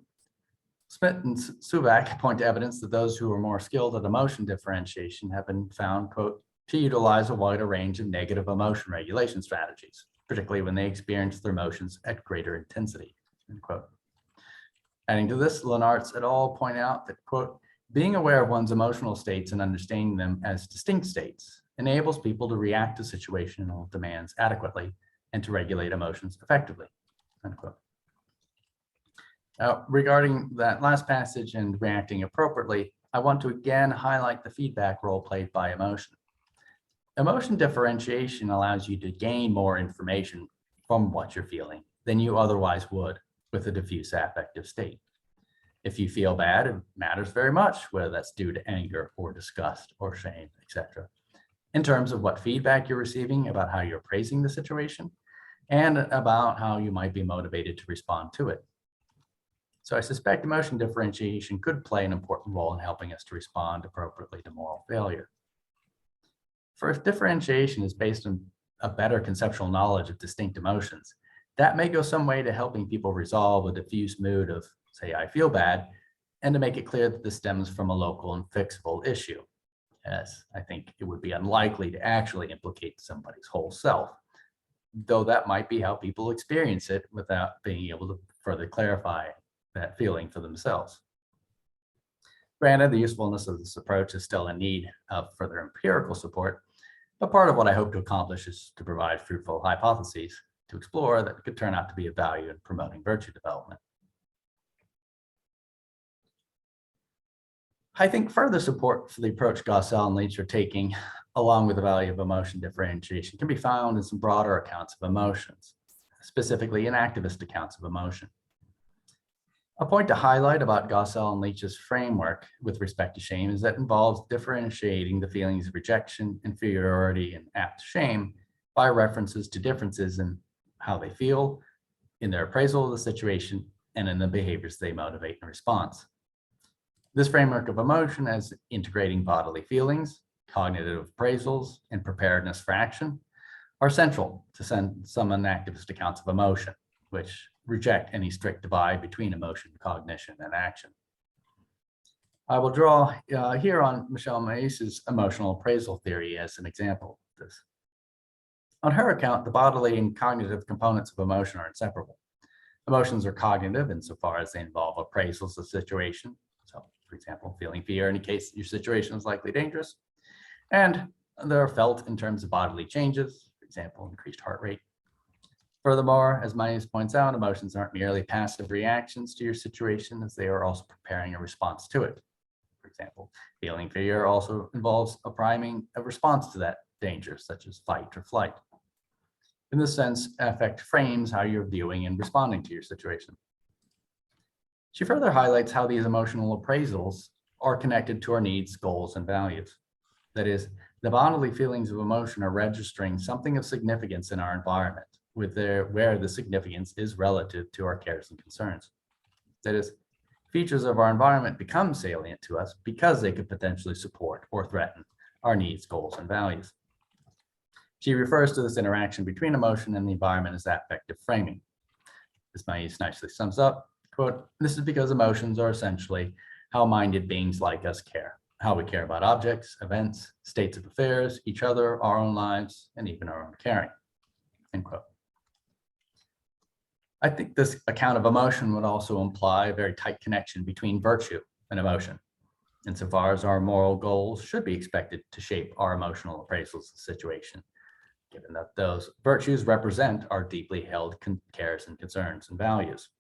Smith and Suvak point to evidence that those who are more skilled at emotion differentiation have been found, quote, to utilize a wider range of negative emotion regulation strategies, particularly when they experience their emotions at greater intensity, end quote. Adding to this, Lenartz et al. Point out that, quote, being aware of one's emotional states and understanding them as distinct states enables people to react to situational demands adequately and to regulate emotions effectively, end quote. Regarding that last passage and reacting appropriately, I want to again highlight the feedback role played by emotion. Emotion differentiation allows you to gain more information from what you're feeling than you otherwise would with a diffuse affective state. If you feel bad, it matters very much whether that's due to anger or disgust or shame, etc. In terms of what feedback you're receiving about how you're appraising the situation and about how you might be motivated to respond to it. So I suspect emotion differentiation could play an important role in helping us to respond appropriately to moral failure. For if differentiation is based on a better conceptual knowledge of distinct emotions, that may go some way to helping people resolve a diffuse mood of, say, I feel bad, and to make it clear that this stems from a local and fixable issue, as I think it would be unlikely to actually implicate somebody's whole self, though that might be how people experience it without being able to further clarify that feeling for themselves. Granted, the usefulness of this approach is still in need of further empirical support, but part of what I hope to accomplish is to provide fruitful hypotheses to explore that could turn out to be of value in promoting virtue development. I think further support for the approach Gossell and Leach are taking, along with the value of emotion differentiation, can be found in some broader accounts of emotions, specifically in activist accounts of emotion. A point to highlight about Gossell and Leach's framework with respect to shame is that it involves differentiating the feelings of rejection, inferiority, and apt shame by references to differences in how they feel, in their appraisal of the situation, and in the behaviors they motivate in response. This framework of emotion as integrating bodily feelings, cognitive appraisals, and preparedness for action are central to some activist accounts of emotion, which reject any strict divide between emotion, cognition, and action. I will draw here on Michelle Mais's emotional appraisal theory as an example of this. On her account, the bodily and cognitive components of emotion are inseparable. Emotions are cognitive insofar as they involve appraisals of situation. So, for example, feeling fear in case your situation is likely dangerous. And they're felt in terms of bodily changes, for example, increased heart rate. Furthermore, as Mais points out, emotions aren't merely passive reactions to your situation, as they are also preparing a response to it. For example, feeling fear also involves a priming a response to that danger, such as fight or flight. In this sense, affect frames how you're viewing and responding to your situation. She further highlights how these emotional appraisals are connected to our needs, goals, and values. That is, the bodily feelings of emotion are registering something of significance in our environment, where the significance is relative to our cares and concerns. That is, features of our environment become salient to us because they could potentially support or threaten our needs, goals, and values. She refers to this interaction between emotion and the environment as affective framing. As Mais nicely sums up, quote, "This is because emotions are essentially how minded beings like us care, how we care about objects, events, states of affairs, each other, our own lives, and even our own caring," end quote. I think this account of emotion would also imply a very tight connection between virtue and emotion, insofar as our moral goals should be expected to shape our emotional appraisals of the situation, given that those virtues represent our deeply held cares and concerns and values.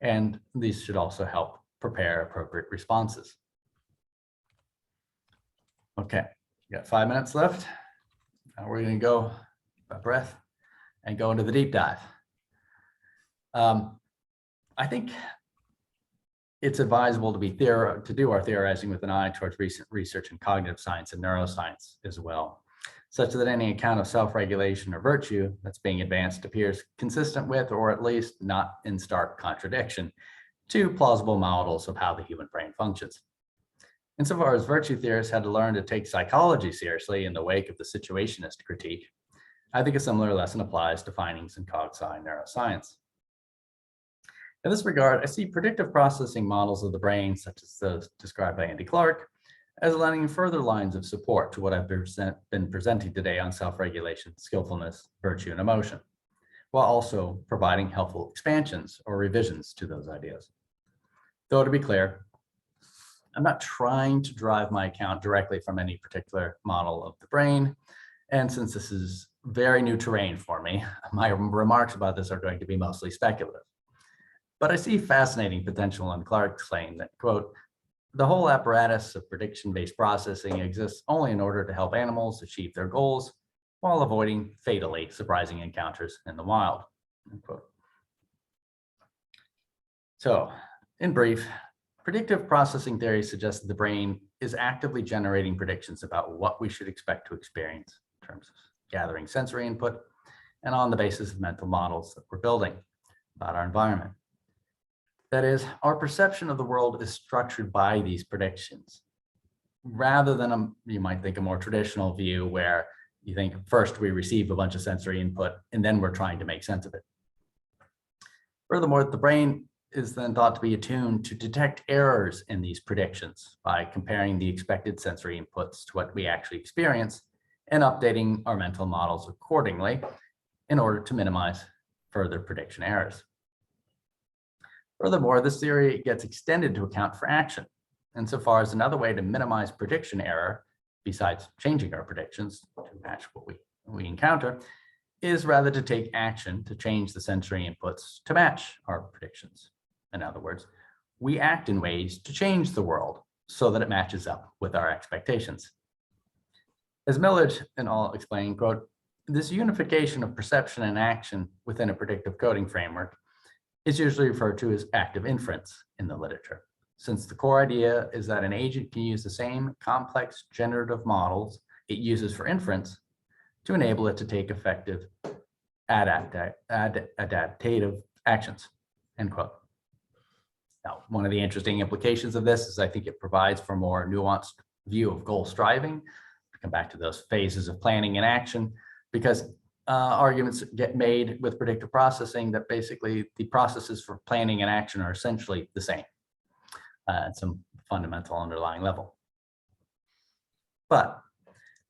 And these should also help prepare appropriate responses. Okay, we got 5 minutes left. Now we're going to go by breath and go into the deep dive. I think it's advisable to do our theorizing with an eye towards recent research in cognitive science and neuroscience as well, such that any account of self-regulation or virtue that's being advanced appears consistent with, or at least not in stark contradiction to, plausible models of how the human brain functions. Insofar as virtue theorists had to learn to take psychology seriously in the wake of the situationist critique, I think a similar lesson applies to findings in cog-sci neuroscience. In this regard, I see predictive processing models of the brain, such as those described by Andy Clark, as lending further lines of support to what I've been presenting today on self-regulation, skillfulness, virtue, and emotion, while also providing helpful expansions or revisions to those ideas. Though to be clear, I'm not trying to drive my account directly from any particular model of the brain, and since this is very new terrain for me, my remarks about this are going to be mostly speculative. But I see fascinating potential in Clark's claim that, quote, "The whole apparatus of prediction-based processing exists only in order to help animals achieve their goals while avoiding fatally surprising encounters in the wild," end quote. So, in brief, predictive processing theory suggests that the brain is actively generating predictions about what we should expect to experience in terms of gathering sensory input and on the basis of mental models that we're building about our environment. That is, our perception of the world is structured by these predictions, rather than you might think a more traditional view where you think first we receive a bunch of sensory input and then we're trying to make sense of it. Furthermore, the brain is then thought to be attuned to detect errors in these predictions by comparing the expected sensory inputs to what we actually experience and updating our mental models accordingly, in order to minimize further prediction errors. Furthermore, this theory gets extended to account for action, insofar as another way to minimize prediction error, besides changing our predictions to match what we encounter, is rather to take action to change the sensory inputs to match our predictions. In other words, we act in ways to change the world so that it matches up with our expectations. As Millard and al. Explained, quote, this unification of perception and action within a predictive coding framework is usually referred to as active inference in the literature, since the core idea is that an agent can use the same complex generative models it uses for inference to enable it to take effective adaptive actions, end quote. Now, one of the interesting implications of this is I think it provides for a more nuanced view of goal striving. To come back to those phases of planning and action, because arguments get made with predictive processing that basically the processes for planning and action are essentially the same at some fundamental underlying level. But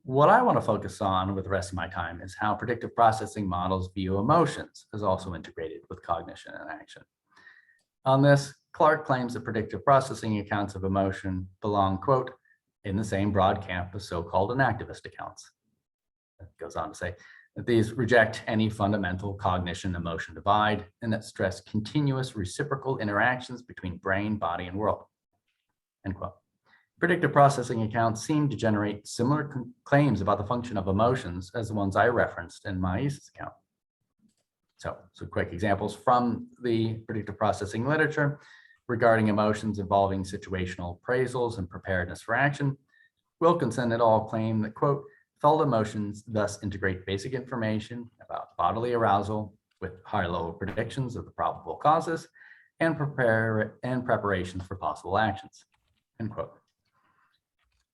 what I want to focus on with the rest of my time is how predictive processing models view emotions as also integrated with cognition and action. On this, Clark claims that predictive processing accounts of emotion belong, quote, in the same broad camp as so-called inactivist accounts. It goes on to say that these reject any fundamental cognition-emotion divide and that stress continuous reciprocal interactions between brain, body, and world, end quote. Predictive processing accounts seem to generate similar claims about the function of emotions as the ones I referenced in my thesis account. So quick examples from the predictive processing literature regarding emotions involving situational appraisals and preparedness for action. Wilkinson et al. Claim that, quote, felt emotions thus integrate basic information about bodily arousal with high-low predictions of the probable causes and preparations for possible actions, end quote.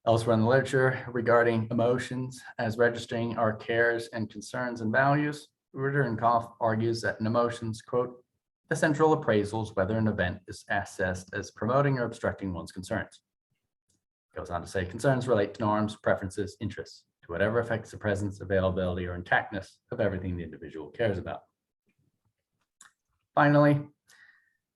Elsewhere in the literature regarding emotions as registering our cares and concerns and values, Ritter and Koff argues that in emotions, quote, the central appraisal is whether an event is assessed as promoting or obstructing one's concerns. Goes on to say concerns relate to norms, preferences, interests, to whatever affects the presence, availability, or intactness of everything the individual cares about. Finally,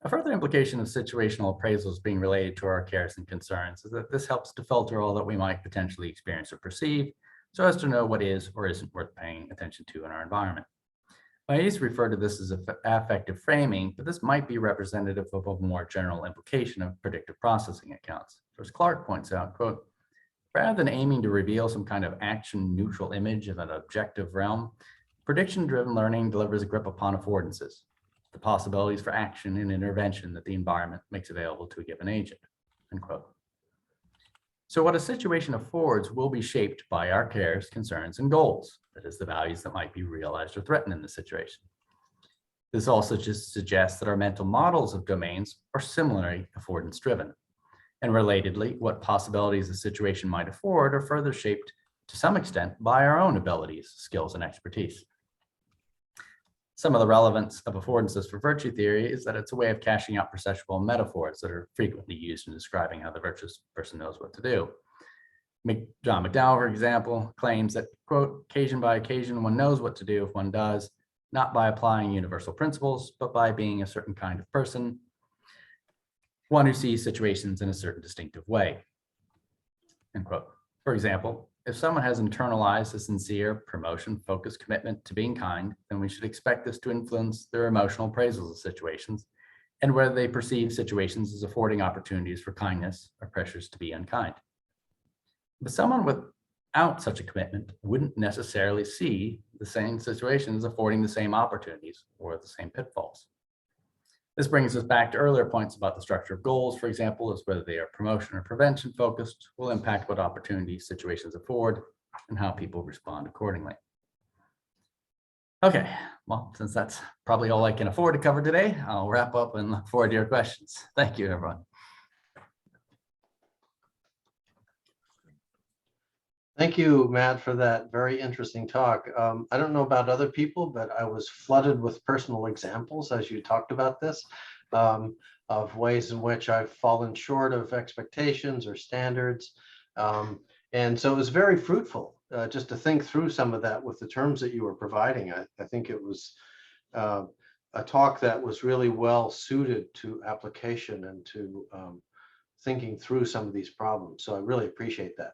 a further implication of situational appraisals being related to our cares and concerns is that this helps to filter all that we might potentially experience or perceive so as to know what is or isn't worth paying attention to in our environment. I used to refer to this as affective framing, but this might be representative of a more general implication of predictive processing accounts. As Clark points out, quote, rather than aiming to reveal some kind of action-neutral image of an objective realm, prediction-driven learning delivers a grip upon affordances, the possibilities for action and intervention that the environment makes available to a given agent, end quote. So what a situation affords will be shaped by our cares, concerns, and goals, that is, the values that might be realized or threatened in the situation. This also just suggests that our mental models of domains are similarly affordance-driven. And relatedly, what possibilities a situation might afford are further shaped to some extent by our own abilities, skills, and expertise. Some of the relevance of affordances for virtue theory is that it's a way of cashing out perceptual metaphors that are frequently used in describing how the virtuous person knows what to do. John McDowell, for example, claims that, quote, occasion by occasion, one knows what to do if one does, not by applying universal principles, but by being a certain kind of person, one who sees situations in a certain distinctive way, end quote. For example, if someone has internalized a sincere, promotion-focused commitment to being kind, then we should expect this to influence their emotional appraisals of situations and whether they perceive situations as affording opportunities for kindness or pressures to be unkind. But someone without such a commitment wouldn't necessarily see the same situations affording the same opportunities or the same pitfalls. This brings us back to earlier points about the structure of goals, for example, as whether they are promotion or prevention focused will impact what opportunities situations afford and how people respond accordingly. Okay, well, since that's probably all I can afford to cover today, I'll wrap up and look forward to your questions. Thank you, everyone. Thank you, Matt, for that very interesting talk. I don't know about other people, but I was flooded with personal examples as you talked about this, of ways in which I've fallen short of expectations or standards. And so it was very fruitful just to think through some of that with the terms that you were providing. I think it was a talk that was really well suited to application and to thinking through some of these problems. So I really appreciate that.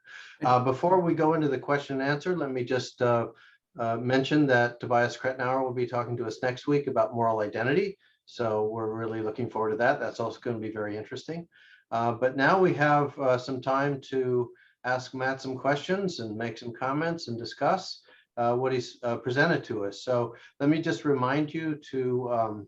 Before we go into the question and answer, let me just mention that Tobias Kretnauer will be talking to us next week about moral identity. So we're really looking forward to that. That's also going to be very interesting. But now we have some time to ask Matt some questions and make some comments and discuss what he's presented to us. So let me just remind you to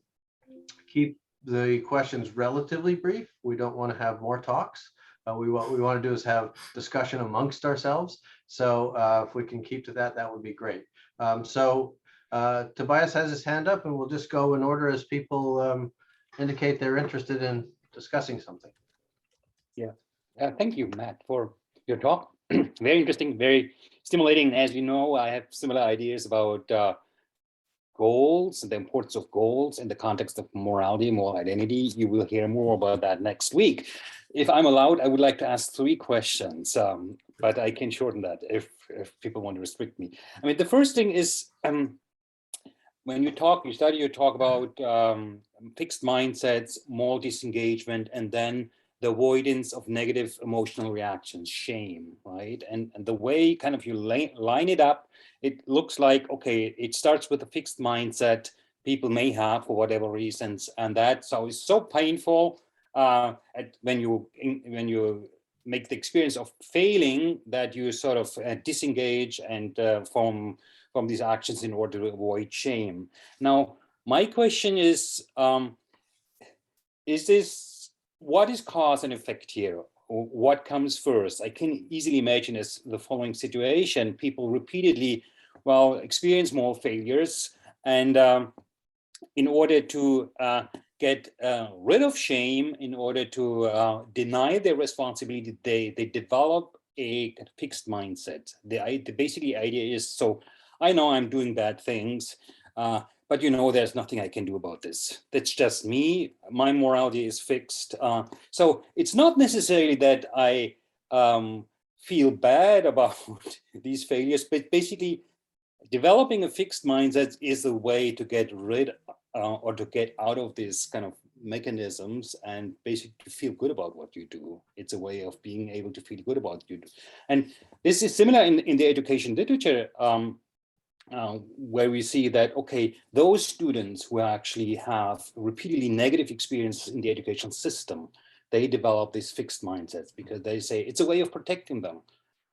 keep the questions relatively brief. We don't want to have more talks. What we want to do is have discussion amongst ourselves. So if we can keep to that, that would be great. Tobias has his hand up, and we'll just go in order as people indicate they're interested in discussing something. Yeah, thank you, Matt, for your talk. Very interesting, very stimulating. As you know, I have similar ideas about goals and the importance of goals in the context of morality, moral identity. You will hear more about that next week. If I'm allowed, I would like to ask 3 questions, but I can shorten that if people want to restrict me. I mean, the first thing is, when you study, you talk about fixed mindsets, moral disengagement, and then the avoidance of negative emotional reactions, shame, right? And the way kind of you line it up, it looks like, okay, it starts with a fixed mindset people may have for whatever reasons, and that's always so painful when you make the experience of failing that you sort of disengage and from these actions in order to avoid shame. Now, my question is this, what is cause and effect here? What comes first? I can easily imagine as the following situation: people repeatedly, experience moral failures, and in order to get rid of shame, in order to deny their responsibility, they develop a fixed mindset. The basically idea is, so I know I'm doing bad things, but there's nothing I can do about this. That's just me. My morality is fixed. So it's not necessarily that I feel bad about these failures, but basically developing a fixed mindset is a way to get rid or to get out of these kind of mechanisms and basically to feel good about what you do. It's a way of being able to feel good about what you do. And this is similar in the education literature, where we see that, okay, those students who actually have repeatedly negative experiences in the educational system, they develop these fixed mindsets because they say it's a way of protecting them.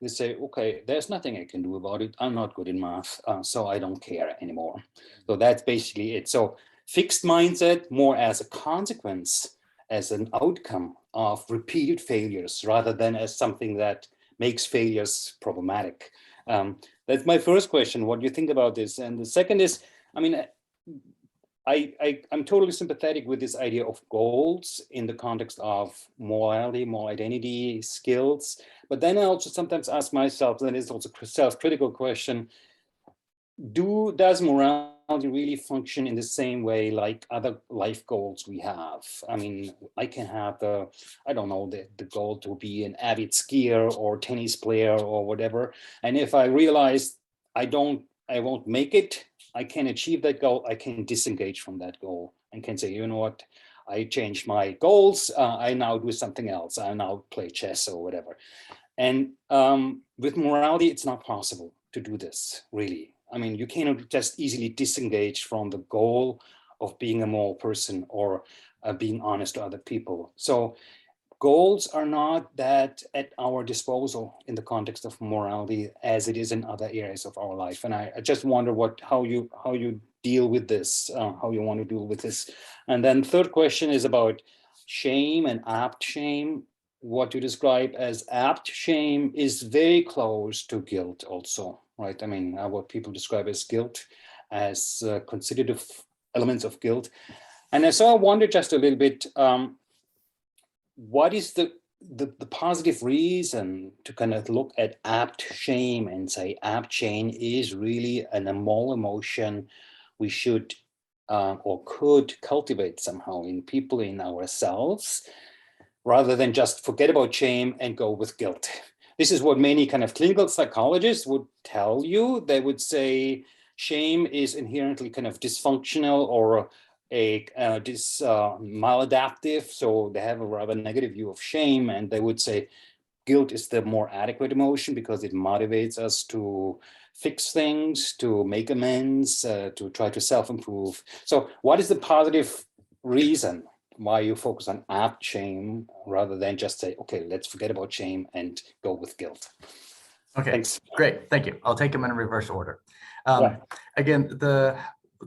They say, okay, there's nothing I can do about it. I'm not good in math, so I don't care anymore. So that's basically it. So fixed mindset more as a consequence, as an outcome of repeated failures, rather than as something that makes failures problematic. That's my first question. What do you think about this? And the second is, I mean, I'm totally sympathetic with this idea of goals in the context of morality, moral identity, skills. But then I also sometimes ask myself, and it's also a self-critical question, does morality really function in the same way like other life goals we have? I mean, I can have the goal to be an avid skier or tennis player or whatever. And if I realize I won't make it, I can achieve that goal, I can disengage from that goal and can say, you know what, I changed my goals, I now do something else, I now play chess or whatever. And with morality, it's not possible to do this, really. I mean, you cannot just easily disengage from the goal of being a moral person or being honest to other people. So goals are not that at our disposal in the context of morality as it is in other areas of our life. And I just wonder how you deal with this, how you want to deal with this. And then third question is about shame and apt shame. What you describe as apt shame is very close to guilt also, right? I mean, what people describe as guilt, as constitutive elements of guilt. And so I wonder just a little bit, what is the positive reason to kind of look at apt shame and say apt shame is really an moral emotion we should or could cultivate somehow in people, in ourselves, rather than just forget about shame and go with guilt? this is what many kind of clinical psychologists would tell you. They would say shame is inherently kind of dysfunctional or maladaptive. So they have a rather negative view of shame, and they would say guilt is the more adequate emotion because it motivates us to fix things, to make amends, to try to self-improve. So what is the positive reason why you focus on apt shame rather than just say, okay, let's forget about shame and go with guilt? Okay, Thanks. Great, thank you. I'll take them in reverse order. Yeah. Again, the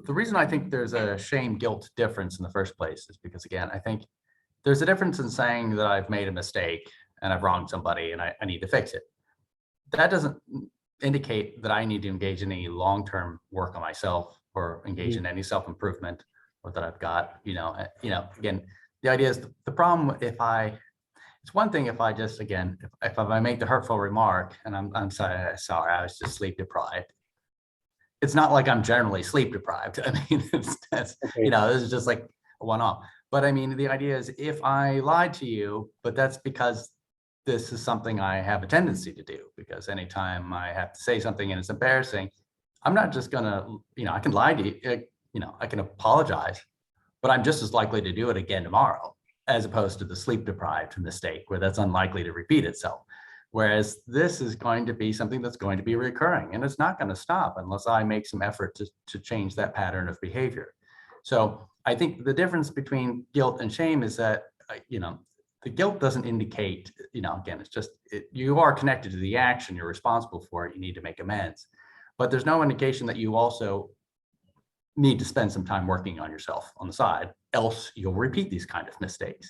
reason I think there's a shame-guilt difference in the first place is because, again, I think there's a difference in saying that I've made a mistake and I've wronged somebody and I need to fix it. That doesn't indicate that I need to engage in any long-term work on myself or engage in any self-improvement, or that I've got, again, the idea is the problem it's one thing if I just, again, if I make the hurtful remark and I'm sorry, I was just sleep deprived. It's not like I'm generally sleep deprived. I mean, that's, Okay. this is just like a one-off. But I mean, the idea is if I lied to you, but that's because this is something I have a tendency to do, because anytime I have to say something and it's embarrassing, I'm not just gonna, I can lie to you, I can apologize, but I'm just as likely to do it again tomorrow, as opposed to the sleep deprived mistake where that's unlikely to repeat itself. Whereas this is going to be something that's going to be recurring, and it's not going to stop unless I make some effort to change that pattern of behavior. So I think the difference between guilt and shame is that, the guilt doesn't indicate, again, it's just, you are connected to the action, you're responsible for it, you need to make amends. But there's no indication that you also need to spend some time working on yourself on the side, else you'll repeat these kind of mistakes.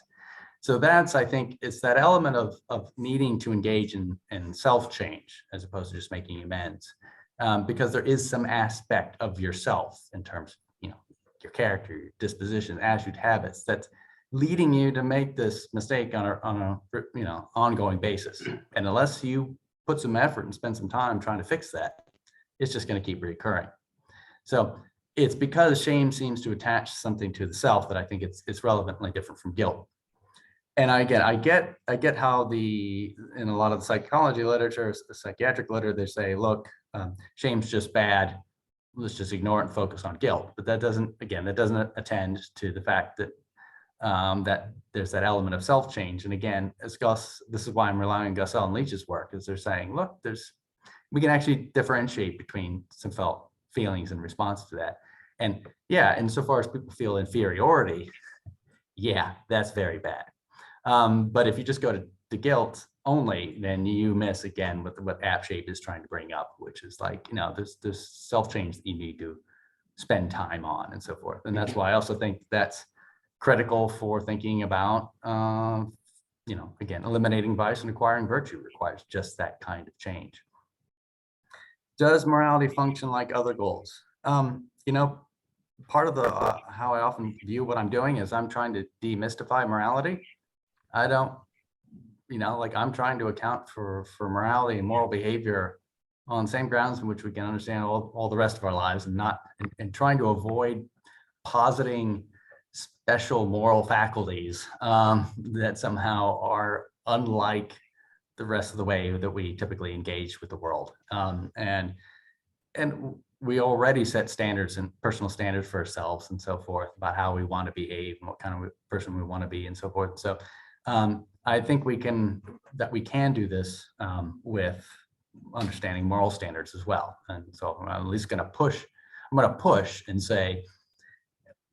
So that's, I think, it's that element of needing to engage in self-change as opposed to just making amends, because there is some aspect of yourself in terms of, your character, your disposition, attitude, habits, that's leading you to make this mistake on a ongoing basis. And unless you put some effort and spend some time trying to fix that, it's just going to keep recurring. So it's because shame seems to attach something to the self that I think it's relevantly different from guilt. And I get how in a lot of the psychology literature, psychiatric literature, they say, look, shame's just bad. Let's just ignore it and focus on guilt. But that doesn't attend to the fact that that there's that element of self-change. And again, as this is why I'm relying on Gussell and Leach's work, is they're saying, look, we can actually differentiate between some felt feelings in response to that. And yeah, insofar as people feel inferiority, yeah, that's very bad. But if you just go to guilt only, then you miss again with what AppShape is trying to bring up, which is like, there's self-change that you need to spend time on and so forth. And that's why I also think that's critical for thinking about, again, eliminating vice and acquiring virtue requires just that kind of change. Does morality function like other goals? Part of how I often view what I'm doing is I'm trying to demystify morality. I don't, I'm trying to account for morality and moral behavior on the same grounds in which we can understand all the rest of our lives, and trying to avoid positing special moral faculties that somehow are unlike the rest of the way that we typically engage with the world. And we already set standards and personal standards for ourselves and so forth about how we want to behave and what kind of person we want to be and so forth. So I think we can do this with understanding moral standards as well. And so I'm at least going to push and say,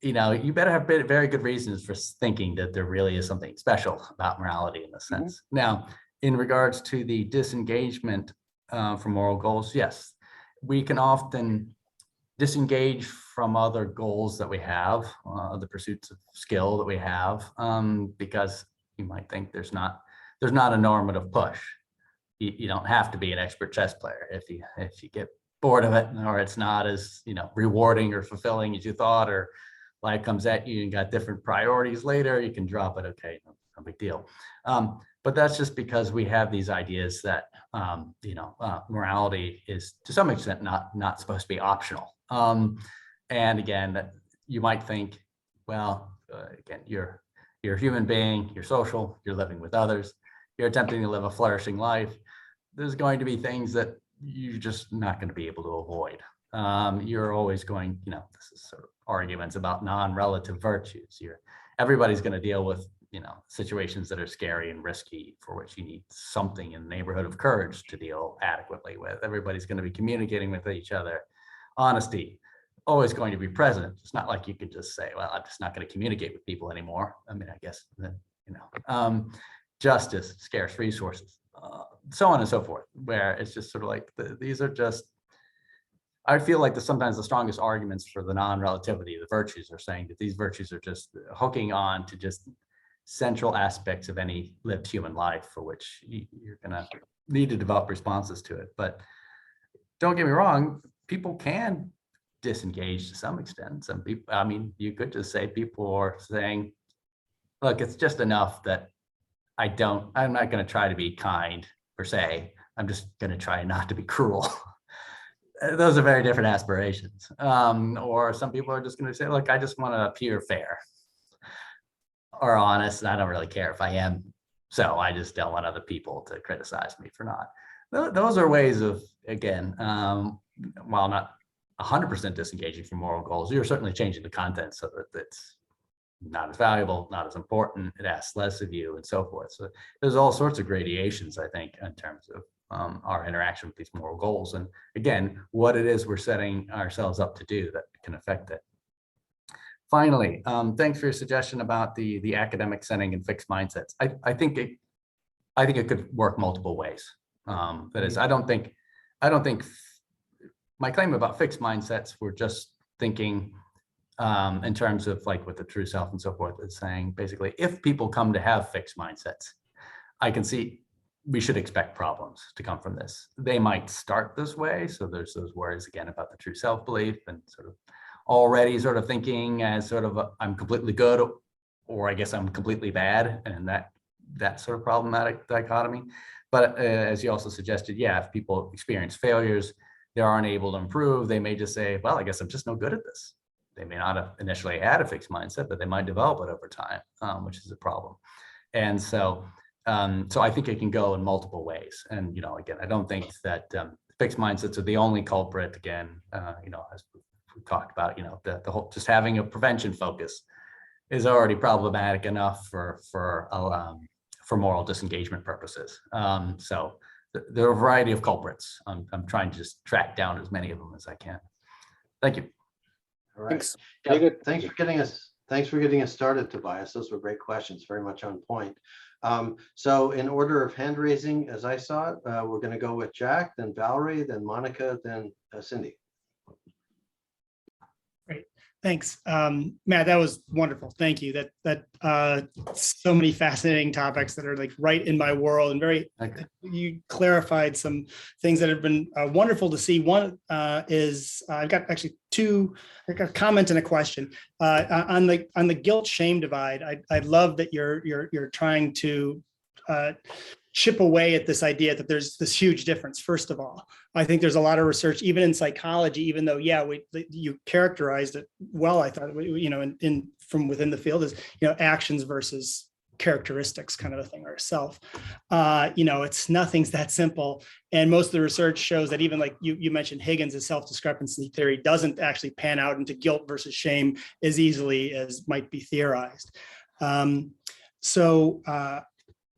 you better have very good reasons for thinking that there really is something special about morality in this sense. Mm-hmm. Now, in regards to the disengagement from moral goals, yes, we can often disengage from other goals that we have, the pursuits of skill that we have, because you might think there's not a normative push. You don't have to be an expert chess player if you get bored of it, or it's not as rewarding or fulfilling as you thought, or life comes at you and got different priorities later, you can drop it. Okay, no big deal. But that's just because we have these ideas that morality is to some extent not supposed to be optional. And again, that you might think, well, again, you're a human being, you're social, you're living with others, you're attempting to live a flourishing life. there's going to be things that you're just not going to be able to avoid. You're always going, this is sort of arguments about non-relative virtues. Everybody's going to deal with, situations that are scary and risky, for which you need something in the neighborhood of courage to deal adequately with. Everybody's going to be communicating with each other. Honesty, always going to be present. It's not like you could just say, well, I'm just not going to communicate with people anymore. I mean, I guess, justice, scarce resources, so on and so forth, where it's just sort of like, these are just, I feel like sometimes the strongest arguments for the non-relativity, the virtues, are saying that these virtues are just hooking on to just central aspects of any lived human life, for which you're going to need to develop responses to it. But don't get me wrong, people can disengage to some extent. Some people, I mean, you could just say people are saying, look, it's just enough that I'm not going to try to be kind per se. I'm just going to try not to be cruel. Those are very different aspirations. Or some people are just going to say, look, I just want to appear fair or honest, and I don't really care if I am. So I just don't want other people to criticize me for not. Those are ways of, again, while not 100% disengaging from moral goals, you're certainly changing the content so that it's not as valuable, not as important, it asks less of you, and so forth. So there's all sorts of gradations, I think, in terms of our interaction with these moral goals. And again, what it is we're setting ourselves up to do that can affect it. Finally, thanks for your suggestion about the academic setting and fixed mindsets. I think it could work multiple ways. That is, I don't think my claim about fixed mindsets, we're just thinking in terms of like with the true self and so forth, is saying basically, if people come to have fixed mindsets, I can see we should expect problems to come from this. They might start this way. So there's those worries again about the true self belief and sort of already sort of thinking as sort of I'm completely good, or I guess I'm completely bad, and that sort of problematic dichotomy. But as you also suggested, yeah, if people experience failures, they aren't able to improve, they may just say, well, I guess I'm just no good at this. They may not have initially had a fixed mindset, but they might develop it over time, which is a problem. And so I think it can go in multiple ways. And, again, I don't think that fixed mindsets are the only culprit. Again, as we talked about, the whole just having a prevention focus is already problematic enough for moral disengagement purposes. So there are a variety of culprits. I'm trying to just track down as many of them as I can. Thank you. All right. Thanks. Yeah, Very good. thanks for getting us started, Tobias. Those were great questions, very much on point. So in order of hand raising, as I saw it, we're going to go with Jack, then Valerie, then Monica, then Cindy. Great, thanks, Matt. That was wonderful. Thank you. That so many fascinating topics that are like right in my world, and you clarified some things that have been wonderful to see. One is I've got actually two. I got a comment and a question on the guilt shame divide. I love that you're trying to chip away at this idea that there's this huge difference. First of all, I think there's a lot of research, even in psychology, even though, you characterized it well, I thought, from within the field is, actions versus characteristics kind of a thing, or self. Nothing's that simple. And most of the research shows that even like you mentioned Higgins' self-discrepancy theory doesn't actually pan out into guilt versus shame as easily as might be theorized.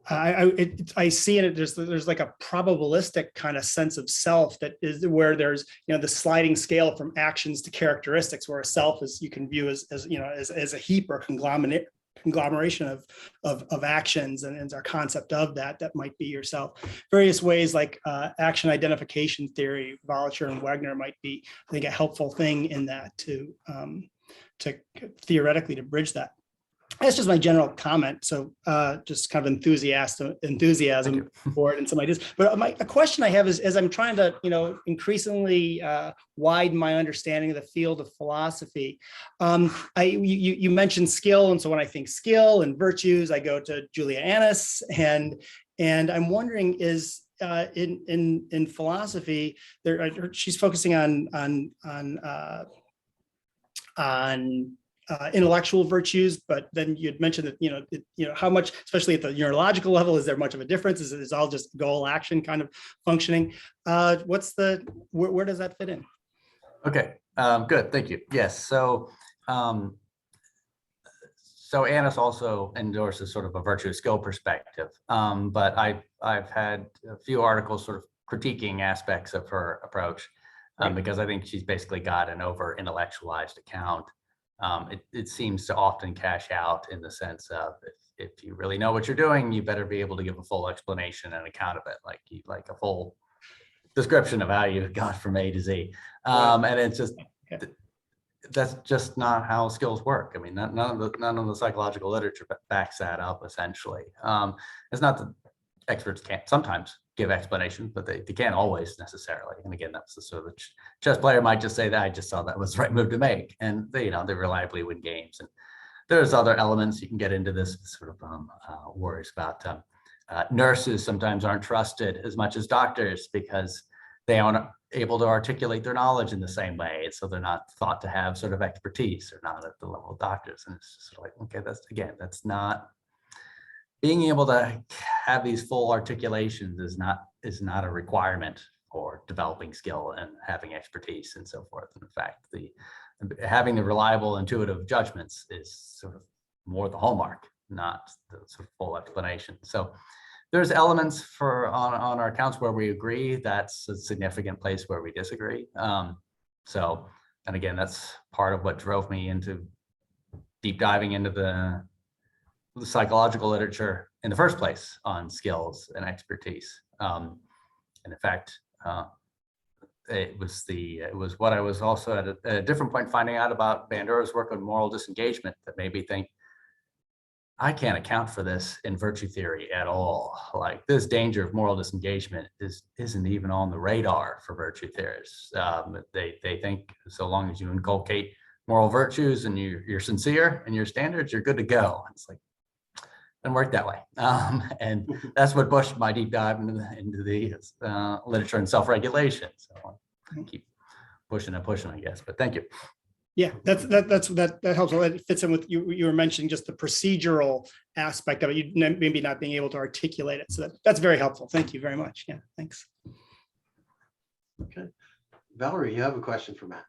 I see in it, there's like a probabilistic kind of sense of self that is where there's, the sliding scale from actions to characteristics, where a self is, you can view as a heap or conglomeration of actions, and our concept of that might be yourself. Various ways like action identification theory, Volcher and Wegner might be, I think, a helpful thing in that to theoretically to bridge that. That's just my general comment. So just kind of enthusiasm for it and some ideas. But a question I have is, as I'm trying to, increasingly widen my understanding of the field of philosophy, you mentioned skill. And so when I think skill and virtues, I go to Julia Annis, and I'm wondering, is in philosophy, she's focusing on intellectual virtues, but then you'd mentioned that, how much, especially at the neurological level, is there much of a difference? Is it all just goal action kind of functioning? Where does that fit in? Okay, good, thank you. Yes, so Annis also endorses sort of a virtue skill perspective, but I've had a few articles sort of critiquing aspects of her approach, because I think she's basically got an over intellectualized account. It seems to often cash out in the sense of if you really know what you're doing, you better be able to give a full explanation and account of it, like a full description of how you got from A to Z. And it's just, that's just not how skills work. I mean, none of the psychological literature backs that up, essentially. It's not that experts can't sometimes give explanations, but they can't always necessarily. And again, that's the sort of chess player might just say that I just saw that was the right move to make, and they reliably win games. And there's other elements you can get into this sort of worries about nurses sometimes aren't trusted as much as doctors because they aren't able to articulate their knowledge in the same way. So they're not thought to have sort of expertise, or not at the level of doctors. And it's just like, okay, that's not being able to have these full articulations is not a requirement for developing skill and having expertise and so forth. And in fact, having the reliable, intuitive judgments is sort of more the hallmark, not the sort of full explanation. So there's elements on our accounts where we agree. That's a significant place where we disagree. And again, that's part of what drove me into deep diving into the psychological literature in the first place on skills and expertise. And in fact, it was what I was also at a different point finding out about Bandura's work on moral disengagement that made me think, I can't account for this in virtue theory at all. Like, this danger of moral disengagement isn't even on the radar for virtue theorists. They think so long as you inculcate moral virtues and you're sincere in your standards, you're good to go. It's like, it doesn't work that way. And that's what pushed my deep dive into the literature and self-regulation. So I'll keep pushing, I guess, but thank you. Yeah, that helps. It fits in with you were mentioning just the procedural aspect of it, you maybe not being able to articulate it. So that's very helpful. Thank you very much. Yeah, thanks. Okay. Valerie, you have a question for Matt.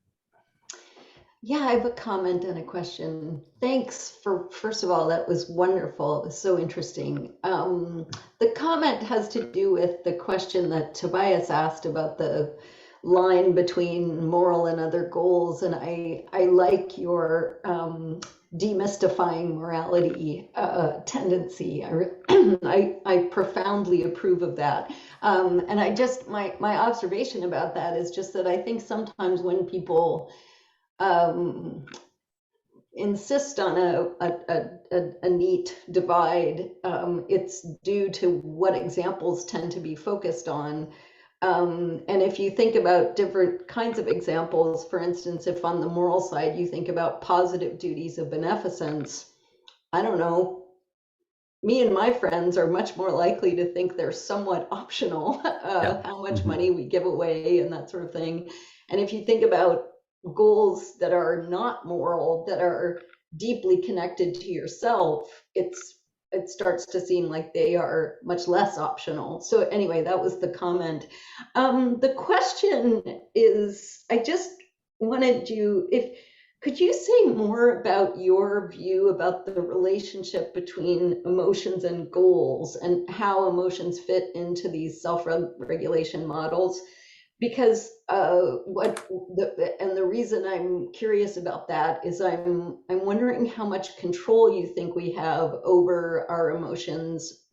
Yeah, I have a comment and a question. Thanks for, first of all, that was wonderful. It was so interesting. The comment has to do with the question that Tobias asked about the line between moral and other goals. And I like your demystifying morality tendency. I profoundly approve of that. And my observation about that is just that I think sometimes when people insist on a neat divide, it's due to what examples tend to be focused on. And if you think about different kinds of examples, for instance, if on the moral side you think about positive duties of beneficence, I don't know, me and my friends are much more likely to think they're somewhat optional, how much money we give away and that sort of thing. And if you think about goals that are not moral, that are deeply connected to yourself, it starts to seem like they are much less optional. So anyway, that was the comment. The question is, I just wanted you, could you say more about your view about the relationship between emotions and goals and how emotions fit into these self-regulation models? Because the reason I'm curious about that is I'm wondering how much control you think we have over our emotions,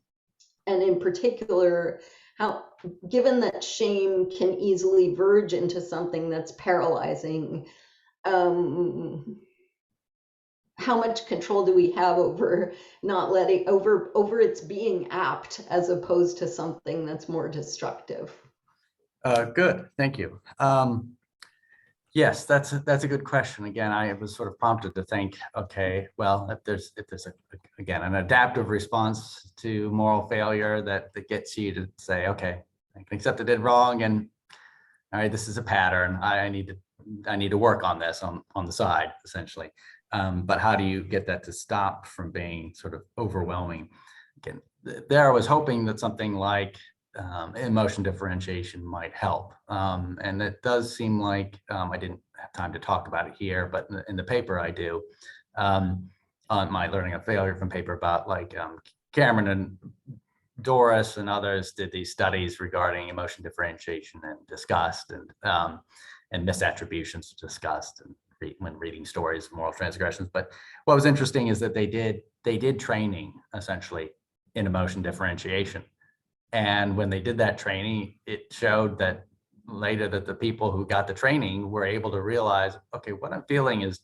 and in particular, how, given that shame can easily verge into something that's paralyzing, how much control do we have over not letting over its being apt as opposed to something that's more destructive? Good, thank you. Yes, that's a good question. Again, I was sort of prompted to think, okay, well, if there's again an adaptive response to moral failure that gets you to say, okay, I can accept I did wrong, and all right, this is a pattern. I need to work on this on the side, essentially. But how do you get that to stop from being sort of overwhelming? Again, there I was hoping that something like emotion differentiation might help. And it does seem like I didn't have time to talk about it here, but in the paper I do, on my learning of failure from paper about like Cameron and Doris and others did these studies regarding emotion differentiation and disgust and misattributions to disgust and when reading stories of moral transgressions. But what was interesting is that they did training essentially in emotion differentiation. And when they did that training, it showed that later that the people who got the training were able to realize, okay, what I'm feeling is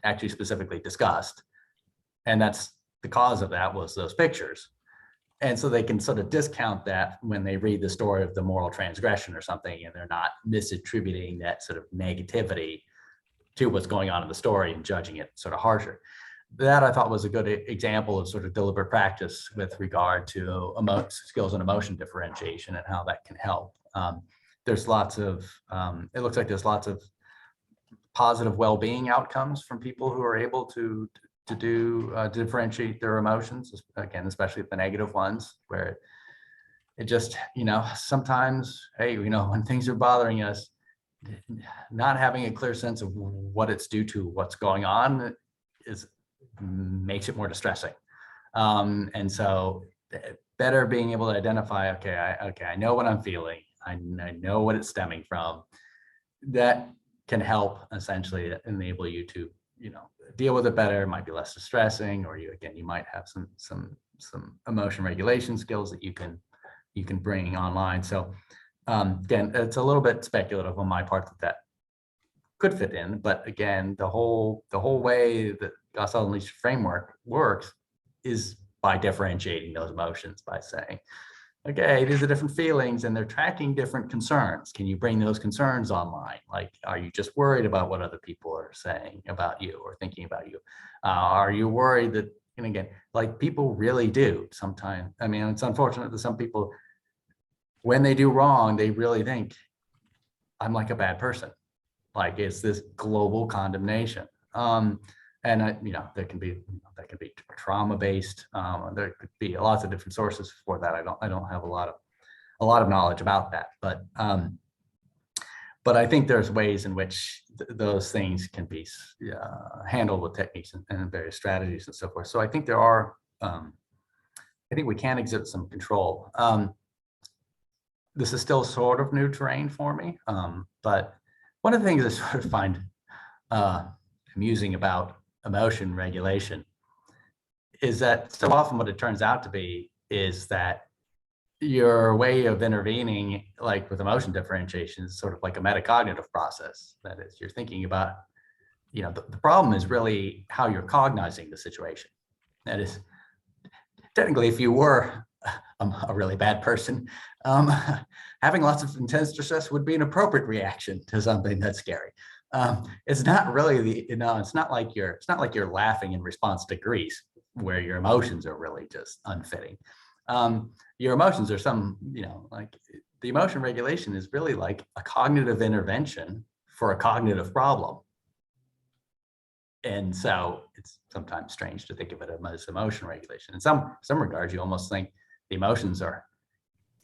actually specifically disgust. And that's the cause of that was those pictures. And so they can sort of discount that when they read the story of the moral transgression or something, and they're not misattributing that sort of negativity to what's going on in the story and judging it sort of harsher. That I thought was a good example of sort of deliberate practice with regard to skills and emotion differentiation and how that can help. There's lots of, it looks like there's lots of positive well-being outcomes from people who are able to differentiate their emotions, again, especially the negative ones, where it just, sometimes, hey, when things are bothering us, not having a clear sense of what it's due to, what's going on makes it more distressing. And so better being able to identify, okay, I know what I'm feeling. I know what it's stemming from. That can help essentially enable you to, deal with it better. It might be less distressing, or you might have some emotion regulation skills that you can bring online. So again, it's a little bit speculative on my part that could fit in, but again, the whole way that Gostell and Leach framework works is by differentiating those emotions, by saying, okay, these are different feelings and they're tracking different concerns. Can you bring those concerns online? Like, are you just worried about what other people are saying about you or thinking about you? Are you worried that, and again, like people really do sometimes. I mean, it's unfortunate that some people, when they do wrong, they really think I'm like a bad person. Like it's this global condemnation. And there can be trauma-based. There could be lots of different sources for that. I don't have a lot of knowledge about that, but I think there's ways in which those things can be handled with techniques and various strategies and so forth. So I think there are. I think we can exert some control. This is still sort of new terrain for me, but one of the things I sort of find amusing about emotion regulation is that so often what it turns out to be is that your way of intervening, like with emotion differentiation, is sort of like a metacognitive process. That is, you're thinking about, the problem is really how you're cognizing the situation. That is, technically, if you were a really bad person, having lots of intense distress would be an appropriate reaction to something that's scary. It's not really it's not like you're laughing in response to Grease, where your emotions are really just unfitting. Your emotions are like the emotion regulation is really like a cognitive intervention for a cognitive problem. And so it's sometimes strange to think of it as emotion regulation. In some regards, you almost think the emotions are,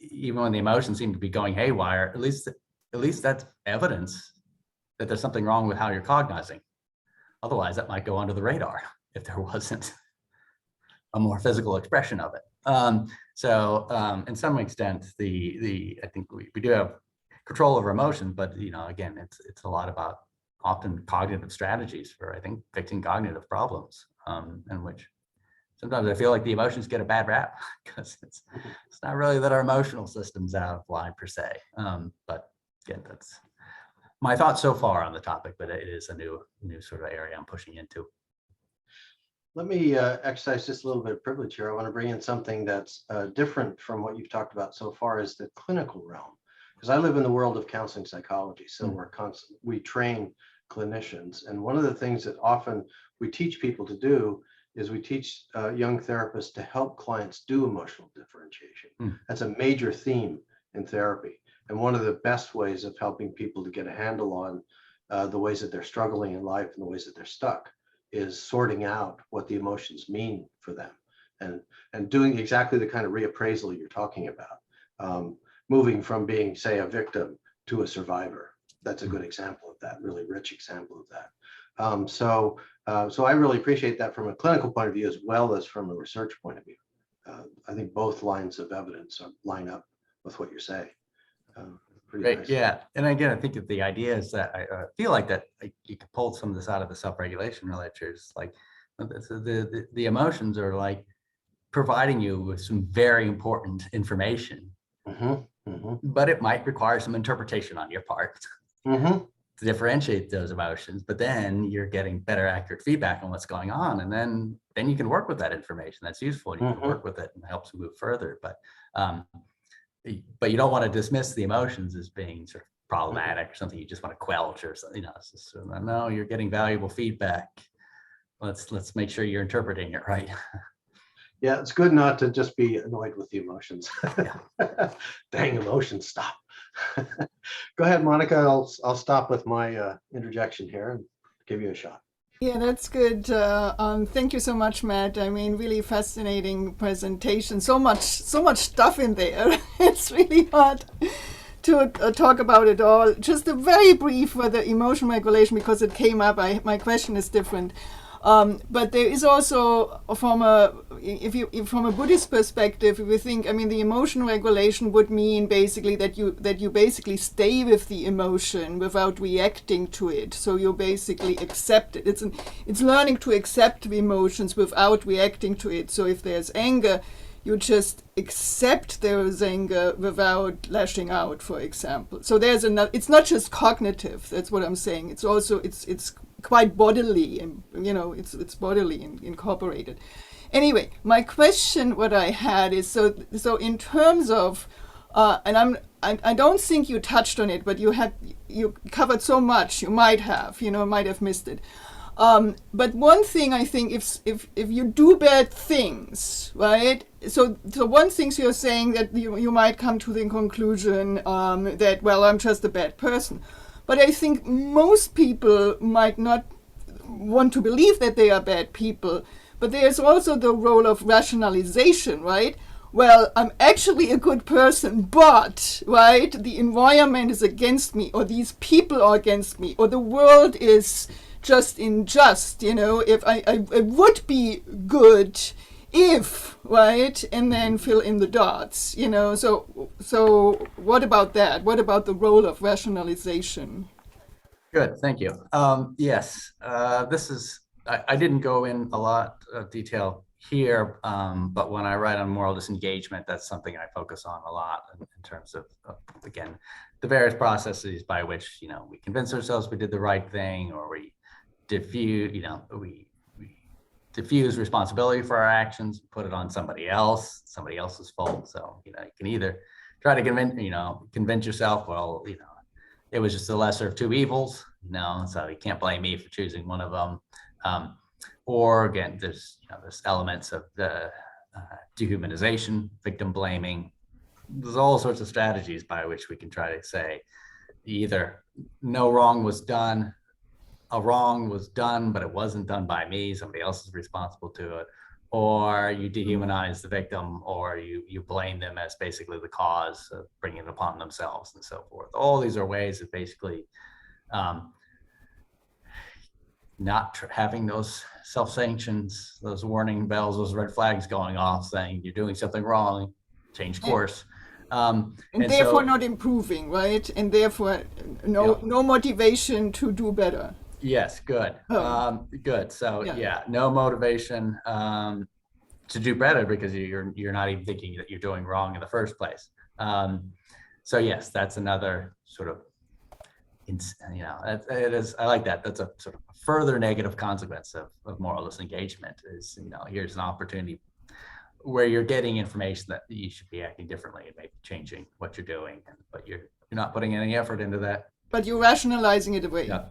even when the emotions seem to be going haywire, at least that's evidence that there's something wrong with how you're cognizing. Otherwise, that might go under the radar if there wasn't a more physical expression of it. So in some extent, I think we do have control over emotion, but again, it's a lot about often cognitive strategies for, I think, fixing cognitive problems, in which sometimes I feel like the emotions get a bad rap because it's not really that our emotional system's out of line per se. But again, that's my thoughts so far on the topic, but it is a new sort of area I'm pushing into. Let me exercise just a little bit of privilege here. I want to bring in something that's different from what you've talked about so far, is the clinical realm. Because I live in the world of counseling psychology, so we train clinicians. And one of the things that often we teach people to do is we teach young therapists to help clients do emotional differentiation. That's a major theme in therapy. And one of the best ways of helping people to get a handle on the ways that they're struggling in life and the ways that they're stuck is sorting out what the emotions mean for them, and doing exactly the kind of reappraisal you're talking about. Moving from being, say, a victim to a survivor. That's a good example of that, really rich example of that. So I really appreciate that from a clinical point of view as well as from a research point of view. I think both lines of evidence line up with what you're saying. Pretty Great, nice. yeah. And again, I think that the idea is that I feel like that you can pull some of this out of the self-regulation literatures. Like the emotions are like providing you with some very important information, but it might require some interpretation on your part to differentiate those emotions. But then you're getting better, accurate feedback on what's going on, and then you can work with that information. That's useful. You can work with it and helps you move further. But you don't want to dismiss the emotions as being sort of problematic or something you just want to quelch or something. It's just, no, you're getting valuable feedback. Let's make sure you're interpreting it right. Yeah, it's good not to just be annoyed with the emotions. Dang emotions, stop. Go ahead, Monica. I'll stop with my interjection here and give you a shot. Yeah, that's good. Thank you so much, Matt. I mean, really fascinating presentation. So much stuff in there. It's really hard to talk about it all. Just a very brief for the emotion regulation, because it came up. My question is different. But there is also from a Buddhist perspective, if you think, I mean, the emotion regulation would mean basically that you basically stay with the emotion without reacting to it. So you basically accept it. It's learning to accept the emotions without reacting to it. So if there's anger, you just accept there is anger without lashing out, for example. So there's another. It's not just cognitive. That's what I'm saying. It's also it's quite bodily, and it's bodily incorporated. Anyway, my question, what I had is so in terms of, and I don't think you touched on it, but you covered so much. You might have missed it. But one thing I think, if you do bad things, right? So one thing you're saying that you might come to the conclusion that, well, I'm just a bad person. But I think most people might not want to believe that they are bad people. But there's also the role of rationalization, right? Well, I'm actually a good person, but, right, the environment is against me, or these people are against me, or the world is just unjust, if I would be good if, right, and then fill in the dots, so what about that? What about the role of rationalization? Good, thank you. Yes, this is, I didn't go in a lot of detail here, but when I write on moral disengagement, that's something I focus on a lot in terms of, again, the various processes by which, we convince ourselves we did the right thing, or we diffuse responsibility for our actions, put it on somebody else's fault. So, you can either try to convince yourself, well, it was just the lesser of two evils, so you can't blame me for choosing one of them. Or again, there's elements of the dehumanization, victim blaming. There's all sorts of strategies by which we can try to say either no wrong was done, a wrong was done, but it wasn't done by me, somebody else is responsible to it, or you dehumanize the victim, or you blame them as basically the cause of bringing it upon themselves, and so forth. All these are ways of basically not having those self-sanctions, those warning bells, those red flags going off saying you're doing something wrong, change course. And therefore not improving, right? And therefore no motivation to do better. Yes, good. Good. So no motivation to do better, because you're not even thinking that you're doing wrong in the first place. So yes, that's another sort of, it is. I like that. That's a sort of further negative consequence of moral disengagement. Is here's an opportunity where you're getting information that you should be acting differently and maybe changing what you're doing, but you're not putting any effort into that. But you're rationalizing it away. Yeah.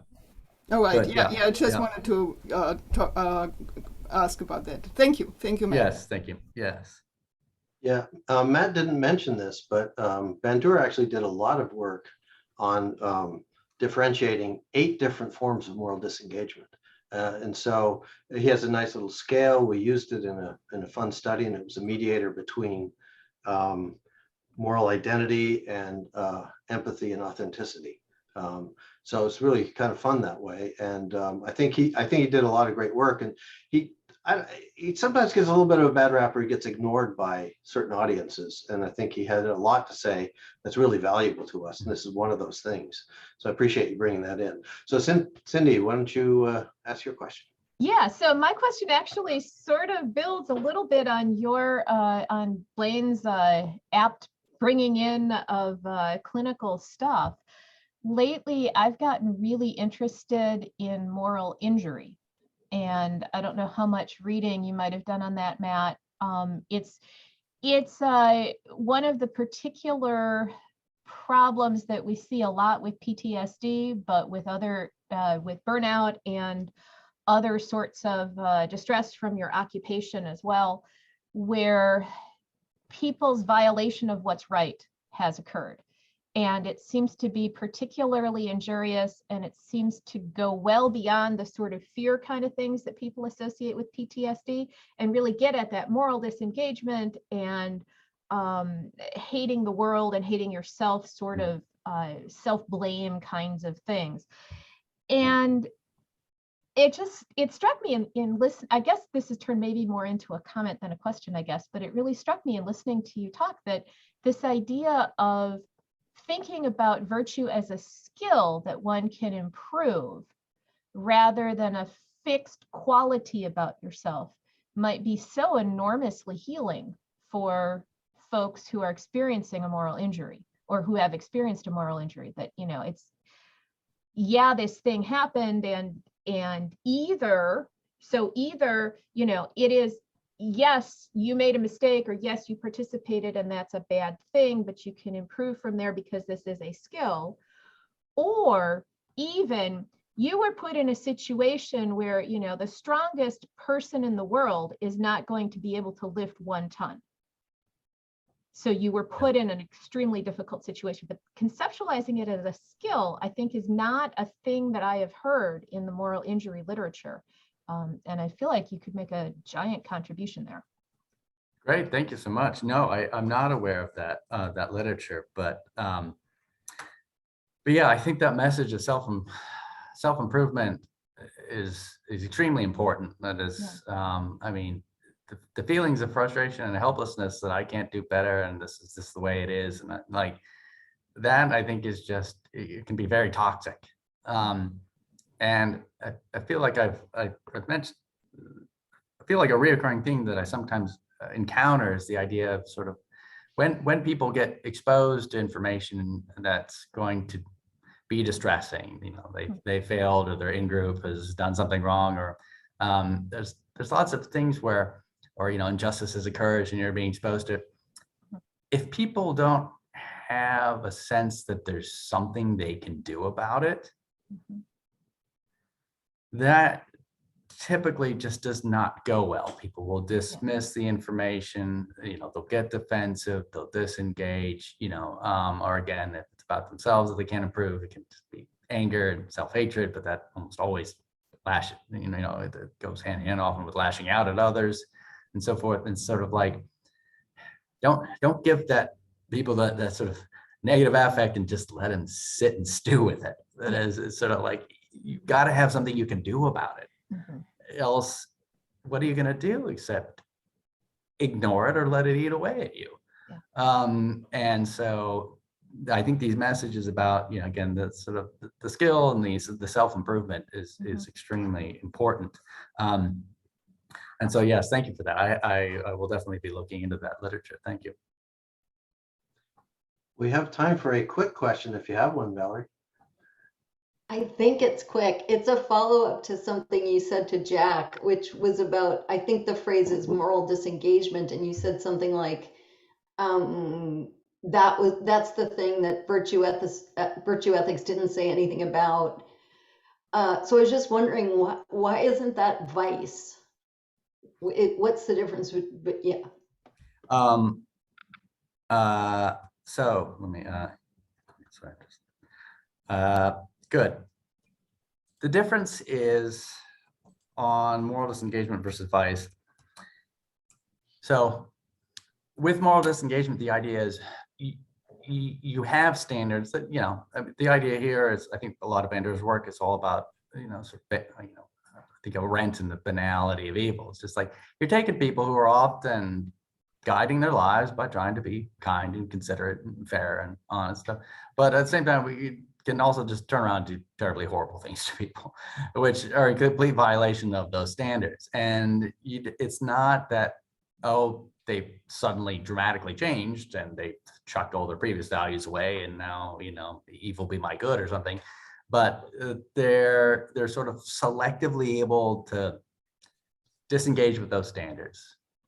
All right. Good, yeah. I just wanted to ask about that. Thank you, Matt. Yes, thank you. Yes. Yeah, Matt didn't mention this, but Bandura actually did a lot of work on differentiating 8 different forms of moral disengagement. And so he has a nice little scale. We used it in a fun study, and it was a mediator between moral identity and empathy and authenticity. So it's really kind of fun that way. And I think he did a lot of great work. And he sometimes gets a little bit of a bad rap, or he gets ignored by certain audiences. And I think he had a lot to say that's really valuable to us. And this is one of those things. So I appreciate you bringing that in. So Cindy, why don't you ask your question? Yeah, so my question actually sort of builds a little bit on your on Blaine's apt bringing in of clinical stuff. Lately, I've gotten really interested in moral injury. And I don't know how much reading you might have done on that, Matt. It's one of the particular problems that we see a lot with PTSD, but with other with burnout and other sorts of distress from your occupation as well, where people's violation of what's right has occurred. And it seems to be particularly injurious, and it seems to go well beyond the sort of fear kind of things that people associate with PTSD, and really get at that moral disengagement and hating the world and hating yourself, sort of self-blame kinds of things. And it struck me in listen, I guess this has turned maybe more into a comment than a question, I guess, but it really struck me in listening to you talk that this idea of thinking about virtue as a skill that one can improve rather than a fixed quality about yourself might be so enormously healing for folks who are experiencing a moral injury, or who have experienced a moral injury, that, you know, it's, yeah, this thing happened, and either, you know, it is, yes, you made a mistake, or yes, you participated and that's a bad thing, but you can improve from there because this is a skill. Or even you were put in a situation where, you know, the strongest person in the world is not going to be able to lift 1 ton. So you were put in an extremely difficult situation, but conceptualizing it as a skill, I think, is not a thing that I have heard in the moral injury literature. And I feel like you could make a giant contribution there. Great, thank you so much. No, I'm not aware of that literature, but yeah, I think that message of self-improvement is extremely important. That is, yeah. I mean, the feelings of frustration and helplessness that I can't do better, and this is just the way it is, and like that, I think is just, it can be very toxic. And I feel like I've mentioned, I feel like a reoccurring thing that I sometimes encounter is the idea of sort of when people get exposed to information that's going to be distressing, you know, they failed, or their in-group has done something wrong, or there's lots of things where, or, you know, injustices occurs and you're being exposed to it. If people don't have a sense that there's something they can do about it, that typically just does not go well. People will dismiss the information, you know, they'll get defensive, they'll disengage, you know, or again, if it's about themselves that they can't improve, it can just be anger and self-hatred, but that almost always it goes hand in hand often with lashing out at others and so forth. And sort of like, don't give that people that sort of negative affect and just let them sit and stew with it. That is, it's sort of like, you got to have something you can do about it. Else, what are you going to do except ignore it or let it eat away at you? And so I think these messages about, you know, again, the sort of the skill and the self-improvement is extremely important. And so, yes, thank you for that. I will definitely be looking into that literature. Thank you. We have time for a quick question if you have one, Valerie. I think it's quick. It's a follow-up to something you said to Jack, which was about, I think the phrase is moral disengagement, and you said something like, that's the thing that virtue ethics didn't say anything about. So I was just wondering, why isn't that vice? What's the difference? But yeah. So let me. Good. The difference is on moral disengagement versus vice. So with moral disengagement, the idea is you have standards that, the idea here is, I think a lot of Anders' work is all about, sort of, I think of Arendt and the banality of evil. It's just like you're taking people who are often guiding their lives by trying to be kind and considerate and fair and honest stuff. But at the same time, we can also just turn around and do terribly horrible things to people, which are a complete violation of those standards. And it's not that, oh, they suddenly dramatically changed and they chucked all their previous values away and now, evil be my good or something. But they're sort of selectively able to disengage with those standards,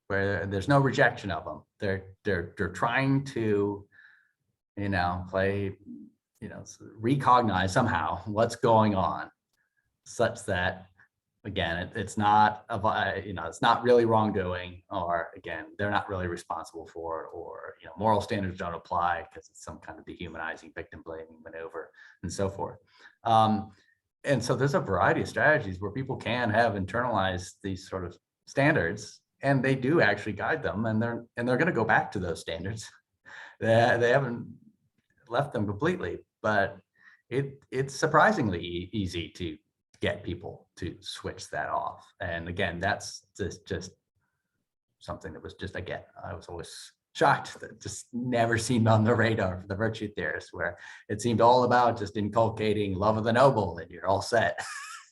where there's no rejection of them. They're trying to, play, recognize somehow what's going on, such that, again, it's not it's not really wrongdoing, or again, they're not really responsible for it, or moral standards don't apply because it's some kind of dehumanizing, victim blaming maneuver, and so forth. And so there's a variety of strategies where people can have internalized these sort of standards, and they do actually guide them, and they're going to go back to those standards. They haven't left them completely, but it's surprisingly easy to get people to switch that off. And again, that's just something that was just, again, I was always shocked that just never seemed on the radar for the virtue theorists, where it seemed all about just inculcating love of the noble and you're all set.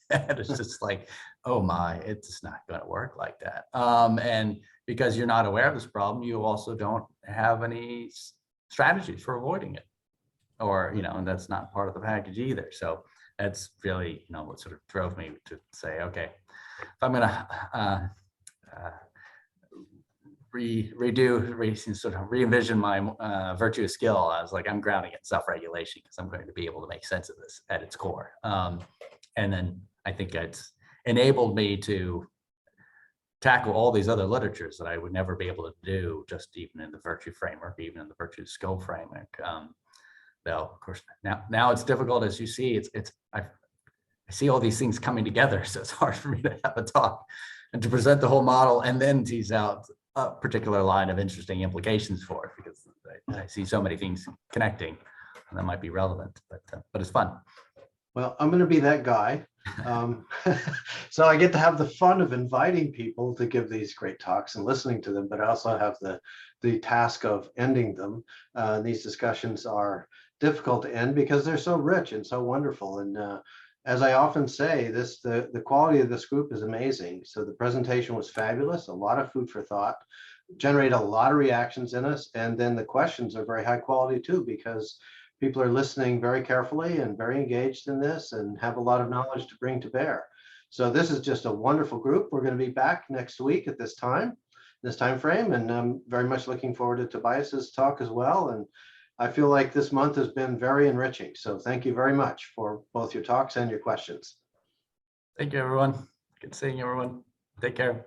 And it's just like, oh my, it's just not going to work like that. And because you're not aware of this problem, you also don't have any strategies for avoiding it, or, and that's not part of the package either. So that's really, what sort of drove me to say, okay, if I'm going to re-envision my virtue skill, I was like, I'm grounding it in self-regulation because I'm going to be able to make sense of this at its core. And then I think it's enabled me to tackle all these other literatures that I would never be able to do just even in the virtue framework, even in the virtue skill framework. Though, of course, now it's difficult, as you see. I see all these things coming together, so it's hard for me to have a talk and to present the whole model and then tease out a particular line of interesting implications for it, because I see so many things connecting, and that might be relevant. But it's fun. Well, I'm going to be that guy. So I get to have the fun of inviting people to give these great talks and listening to them, but I also have the task of ending them. These discussions are difficult to end because they're so rich and so wonderful. And as I often say, the quality of this group is amazing. So the presentation was fabulous, a lot of food for thought, generated a lot of reactions in us. And then the questions are very high quality too, because people are listening very carefully and very engaged in this and have a lot of knowledge to bring to bear. So this is just a wonderful group. We're going to be back next week at this time frame, and I'm very much looking forward to Tobias's talk as well. And I feel like this month has been very enriching. So thank you very much for both your talks and your questions. Thank you, everyone. Good seeing everyone. Take care.